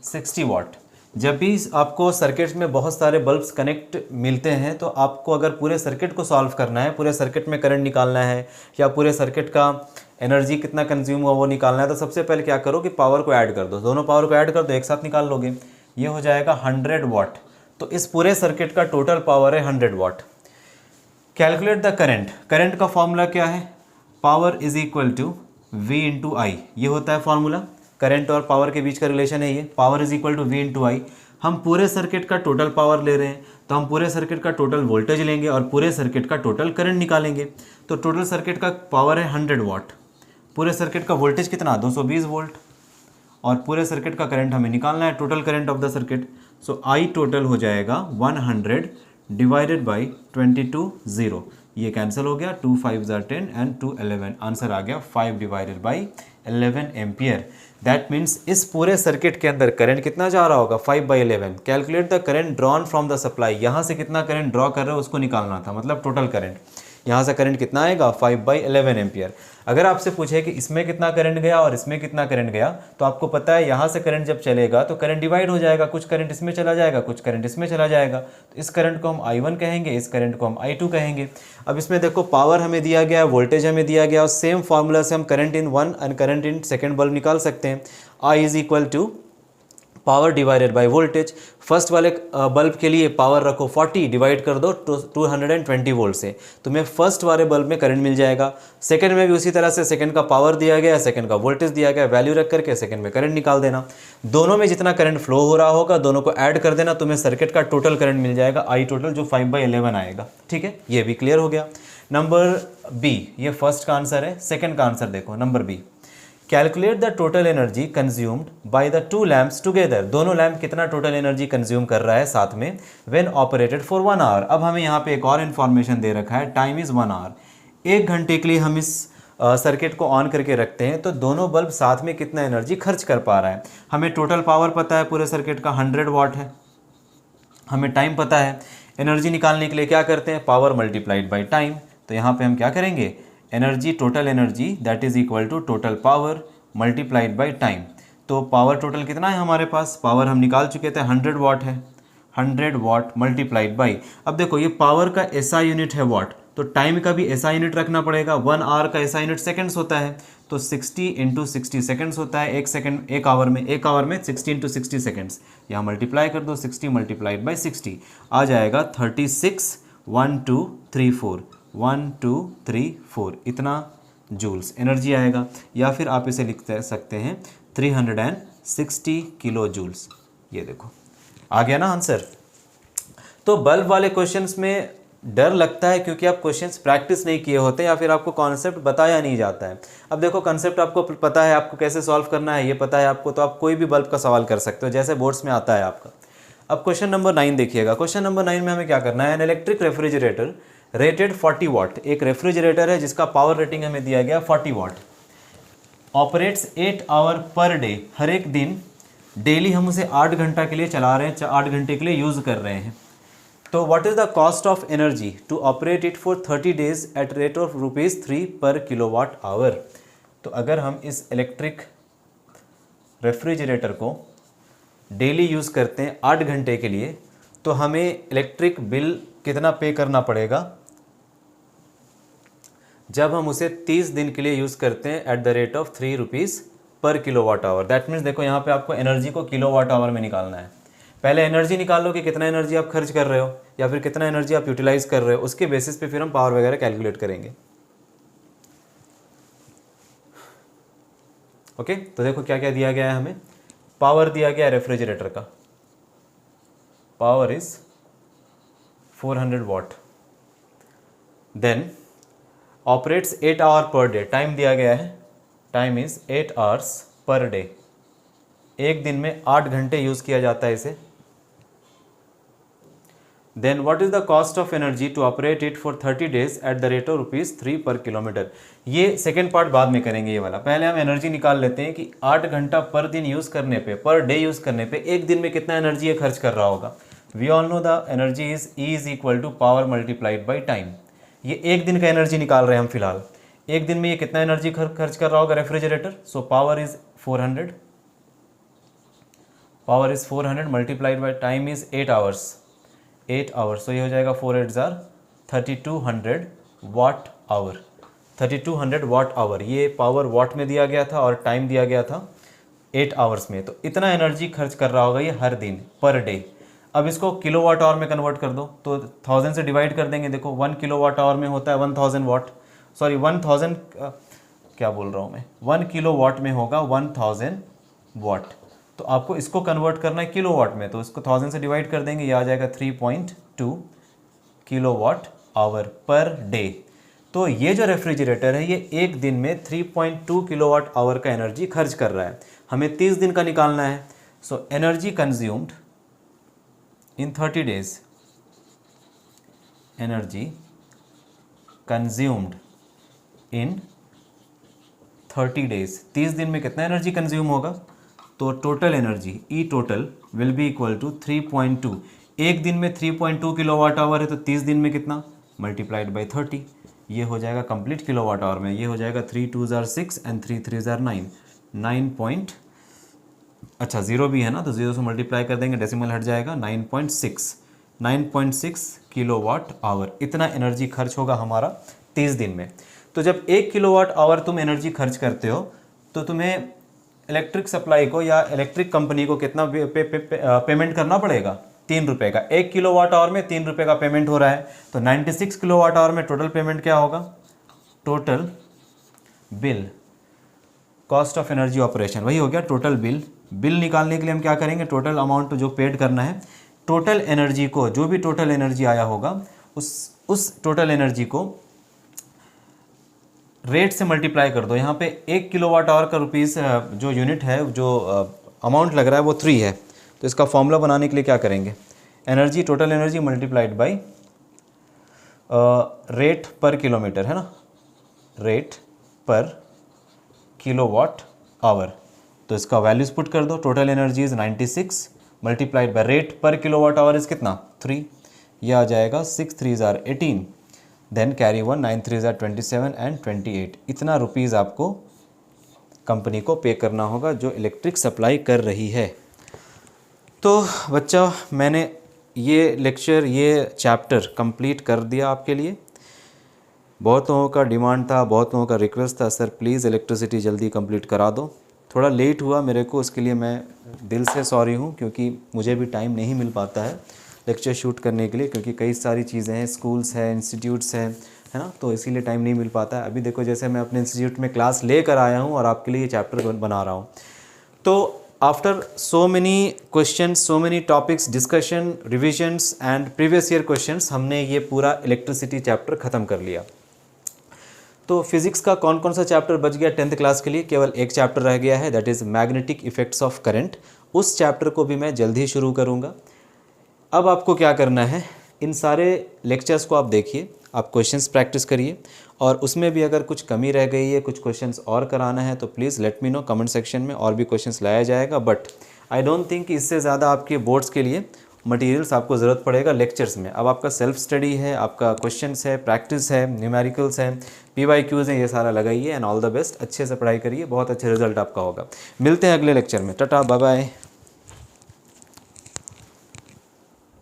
60 वाट। जब भी आपको सर्किट्स में बहुत सारे बल्ब्स कनेक्ट मिलते हैं तो आपको अगर पूरे सर्किट को सॉल्व करना है, पूरे सर्किट में करंट निकालना है या पूरे सर्किट का एनर्जी कितना कंज्यूम हुआ वो निकालना है, तो सबसे पहले क्या करो कि पावर को ऐड कर दो, दोनों पावर को ऐड कर दो, एक साथ निकाल लोगे, ये हो जाएगा 100 वाट। तो इस पूरे सर्किट का टोटल पावर है 100 watt. Calculate the current, current का फॉर्मूला क्या है, power is equal to V into I, ये होता है फॉर्मूला, करंट और पावर के बीच का रिलेशन है ये, power is equal to V into I. हम पूरे सर्किट का टोटल पावर ले रहे हैं तो हम पूरे सर्किट का टोटल वोल्टेज लेंगे और पूरे सर्किट का टोटल करंट निकालेंगे। तो टोटल सर्किट का पावर है 100 वाट, पूरे सर्किट का वोल्टेज कितना 220 वोल्ट, और पूरे सर्किट का करंट हमें निकालना है, total current of the circuit. So I total हो जाएगा 100 डिवाइडेड बाई 22 0, ये कैंसिल हो गया, 2 5 10 एंड 2 11, आंसर आ गया 5 divided by 11 ampere. That means इस पूरे सर्किट के अंदर करंट कितना जा रहा होगा 5/11। Calculate the current drawn from the supply, यहाँ से कितना करंट ड्रॉ कर रहे हो उसको निकालना था, मतलब टोटल करंट। यहाँ से करंट कितना आएगा 5/11 एम्पियर। अगर आपसे पूछे कि इसमें कितना करंट गया और इसमें कितना करंट गया, तो आपको पता है यहाँ से करंट जब चलेगा तो करंट डिवाइड हो जाएगा, कुछ करंट इसमें चला जाएगा, कुछ करंट इसमें चला जाएगा। तो इस करंट को हम I1 कहेंगे, इस करंट को हम I2 कहेंगे। अब इसमें देखो पावर हमें दिया गया है, वोल्टेज हमें दिया गया, और सेम फार्मूला से हम current in 1 and current in second bulb निकाल सकते हैं। I is equal to power divided by voltage. First वाले बल्ब के लिए पावर रखो 40, डिवाइड कर दो 220 वोल्ट से, तुम्हें फर्स्ट वाले बल्ब में करंट मिल जाएगा। सेकंड में भी उसी तरह से सेकंड का पावर दिया गया, सेकंड का वोल्टेज दिया गया, वैल्यू रख करके सेकंड में करंट निकाल देना। दोनों में जितना करंट फ्लो हो रहा होगा दोनों को ऐड कर देना, तुम्हें सर्किट का टोटल करंट मिल जाएगा आई टोटल, जो 5/11 आएगा। ठीक है, ये भी क्लियर हो गया। नंबर बी, ये फर्स्ट का आंसर है। सेकेंड का आंसर देखो number B, calculate the total energy consumed by the 2 lamps together. दोनों लैम्प कितना टोटल एनर्जी कंज्यूम कर रहा है साथ में, व्हेन ऑपरेटेड फॉर 1 आवर। अब हमें यहाँ पे एक और इन्फॉर्मेशन दे रखा है, टाइम इज़ 1 आवर। 1 घंटे के लिए हम इस सर्किट को ऑन करके रखते हैं तो दोनों बल्ब साथ में कितना एनर्जी खर्च कर पा रहा है। हमें टोटल पावर पता है पूरे सर्किट का 100 वाट है, हमें टाइम पता है। एनर्जी निकालने के लिए क्या करते हैं, पावर मल्टीप्लाइड बाई टाइम। तो यहाँ पे हम क्या करेंगे, energy, total energy that is equal to total power multiplied by time. तो पावर टोटल कितना है हमारे पास, पावर हम निकाल चुके थे 100 वाट है, 100 वाट मल्टीप्लाइड बाई, अब देखो ये पावर का एसआई यूनिट है वाट, तो टाइम का भी एसआई यूनिट रखना पड़ेगा। 1 आवर का एसआई यूनिट सेकंड्स होता है, तो 60 इंटू 60 सेकेंड्स होता है एक सेकंड, एक आवर में 60 इंटू 60 सेकेंड्स। यहाँ मल्टीप्लाई कर दो, 60 मल्टीप्लाइड बाई 60 आ जाएगा 36 1 2 3 4 1 2 3 4 इतना जूल्स एनर्जी आएगा, या फिर आप इसे लिख सकते हैं 360 किलो जूल्स। ये देखो आ गया ना आंसर। तो बल्ब वाले क्वेश्चंस में डर लगता है क्योंकि आप क्वेश्चंस प्रैक्टिस नहीं किए होते या फिर आपको कॉन्सेप्ट बताया नहीं जाता है। अब देखो कॉन्सेप्ट आपको पता है, आपको कैसे सॉल्व करना है ये पता है आपको, तो आप कोई भी बल्ब का सवाल कर सकते हो जैसे बोर्ड्स में आता है आपका। अब क्वेश्चन नंबर 9 देखिएगा। क्वेश्चन नंबर 9 में हमें क्या करना है, एन इलेक्ट्रिक रेफ्रिजरेटर रेटेड 40 वाट, एक रेफ्रिजरेटर है जिसका पावर रेटिंग हमें दिया गया 40 वाट, ऑपरेट्स 8 आवर पर डे, हर एक दिन डेली हम उसे 8 घंटा के लिए चला रहे हैं, 8 घंटे के लिए यूज़ कर रहे हैं। तो what is the cost of energy to operate it for 30 days at rate of ₹3 per kilowatt hour. तो अगर हम इस इलेक्ट्रिक रेफ्रिजरेटर को डेली यूज़ करते हैं 8 घंटे के लिए, तो हमें इलेक्ट्रिक बिल कितना पे करना पड़ेगा जब हम उसे 30 दिन के लिए यूज़ करते हैं eight the rate of ₹3 per kilowatt our. That means देखो यहाँ पे आपको एनर्जी को किलोवाट आवर में निकालना है। पहले एनर्जी निकालो कि कितना एनर्जी आप खर्च कर रहे हो या फिर कितना एनर्जी आप यूटिलाइज कर रहे हो, उसके बेसिस पे फिर हम पावर वगैरह कैलकुलेट करेंगे। ओके, तो देखो क्या क्या दिया गया है हमें। पावर दिया गया है रेफ्रिजरेटर का, power is 400 watt, then operates 8 hour per day, time दिया गया है, time is 8 hours per day, एक दिन में 8 घंटे यूज़ किया जाता है इसे। Then what is the cost of energy to operate it for 30 days at the rate of ₹3 per kilometre. ये सेकेंड पार्ट बाद में करेंगे ये वाला, पहले हम एनर्जी निकाल लेते हैं कि 8 घंटा पर दिन यूज़ करने पे, पर डे यूज़ करने पे एक दिन में कितना एनर्जी ये खर्च कर रहा होगा। We all know the energy is E is equal to power multiplied by time. ये एक दिन का एनर्जी निकाल रहे हैं हम फिलहाल, एक दिन में ये कितना एनर्जी खर्च कर रहा होगा refrigerator. So power is 400 power is 400 multiplied by time is 8 hours, 8 hours, तो ये हो जाएगा 4 8 जार 3200 वाट आवर, 3200 वाट आवर। ये पावर वाट में दिया गया था और टाइम दिया गया था 8 आवर्स में। तो इतना एनर्जी खर्च कर रहा होगा ये हर दिन, पर डे। अब इसको किलो वाट आवर में कन्वर्ट कर दो, तो 1000 से डिवाइड कर देंगे। देखो 1 किलो वाट आवर में होता है 1000 वाट, सॉरी 1000 क्या बोल रहा हूँ मैं, 1 किलो वाट में होगा 1000 वाट। तो आपको इसको कन्वर्ट करना है किलो वाट में, तो इसको 1000 से डिवाइड कर देंगे, ये आ जाएगा 3.2 kilo watt hour per day. तो ये जो रेफ्रिजरेटर है ये एक दिन में 3.2 किलोवाट आवर का एनर्जी खर्च कर रहा है। हमें 30 दिन का निकालना है। So energy consumed in 30 days, energy consumed in 30 days, 30 दिन में कितना एनर्जी कंज्यूम होगा? तो total energy E total will be equal to 3.2। एक दिन में 3.2 किलोवाट आवर है, तो 30 दिन में कितना, मल्टीप्लाइड बाई 30, ये हो जाएगा कंप्लीट किलोवाट आवर में। ये हो जाएगा 3 2 जार 6 एंड 3 3 जार 9, 9 पॉइंट, अच्छा ज़ीरो भी है ना, तो ज़ीरो से मल्टीप्लाई कर देंगे, डेसिमल हट जाएगा, 9.6 किलोवाट आवर। इतना एनर्जी खर्च होगा हमारा 30 दिन में। तो जब 1 किलोवाट आवर तुम एनर्जी खर्च करते हो, तो तुम्हें इलेक्ट्रिक सप्लाई को या इलेक्ट्रिक कंपनी को कितना पेमेंट करना पड़ेगा? 3 रुपये का। 1 किलोवाट आवर में 3 रुपये का पेमेंट हो रहा है, तो 96 किलोवाट आवर में टोटल पेमेंट क्या होगा? Total bill, cost of energy operation, वही हो गया टोटल बिल। बिल निकालने के लिए हम क्या करेंगे? टोटल अमाउंट जो पेड करना है, टोटल एनर्जी को, जो भी टोटल एनर्जी आया होगा उस टोटल एनर्जी को रेट से मल्टीप्लाई कर दो। यहाँ पे 1 किलोवाट आवर का रुपीज़ जो यूनिट है, जो अमाउंट लग रहा है वो 3 है। तो इसका फॉर्मूला बनाने के लिए क्या करेंगे? Energy, total energy multiplied by rate पर किलोमीटर, है ना, रेट पर किलोवाट आवर। तो इसका वैल्यूज पुट कर दो। Total energy is 96 multiplied by rate per kilowatt hour is कितना? 3। यह आ जाएगा 6 3 जार 18, देन कैरी 1, 9 3 जार 27 एंड 28। इतना रुपीज़ आपको कंपनी को पे करना होगा जो इलेक्ट्रिक सप्लाई कर रही है। तो बच्चा, मैंने ये लेक्चर, ये चैप्टर कंप्लीट कर दिया आपके लिए। बहुत लोगों का डिमांड था, बहुत लोगों का रिक्वेस्ट था, सर प्लीज़ इलेक्ट्रिसिटी जल्दी कंप्लीट करा दो। थोड़ा लेट हुआ मेरे को, उसके लिए मैं दिल से सॉरी हूँ, क्योंकि मुझे भी टाइम नहीं मिल पाता है लेक्चर शूट करने के लिए, क्योंकि कई सारी चीज़ें हैं, स्कूल्स हैं, इंस्टीट्यूट्स हैं, है ना, तो इसीलिए टाइम नहीं मिल पाता है। अभी देखो जैसे मैं अपने इंस्टीट्यूट में क्लास लेकर आया हूँ और आपके लिए ये चैप्टर बना रहा हूँ। तो after so many questions, so many topics, discussion, revisions and previous year questions, हमने ये पूरा इलेक्ट्रिसिटी चैप्टर ख़त्म कर लिया। तो फिज़िक्स का कौन कौन सा चैप्टर बच गया 10th क्लास के लिए? केवल एक चैप्टर रह गया है, that is magnetic effects of current. उस चैप्टर को भी मैं जल्द ही शुरू करूँगा। अब आपको क्या करना है, इन सारे लेक्चर्स को आप देखिए, आप क्वेश्चंस प्रैक्टिस करिए, और उसमें भी अगर कुछ कमी रह गई है, कुछ क्वेश्चंस और कराना है, तो please let me know comment section में, और भी क्वेश्चंस लाया जाएगा। बट आई डोंट थिंक कि इससे ज़्यादा आपके बोर्ड्स के लिए मटेरियल्स आपको ज़रूरत पड़ेगा लेक्चर्स में। अब आपका सेल्फ स्टडी है, आपका क्वेश्चंस है, प्रैक्टिस है, न्यूमेरिकल्स हैं, PYQs हैं, ये सारा लगाइए। एंड ऑल द बेस्ट, अच्छे से पढ़ाई करिए, बहुत अच्छे रिजल्ट आपका होगा। मिलते हैं अगले लेक्चर में। Tata, bye bye.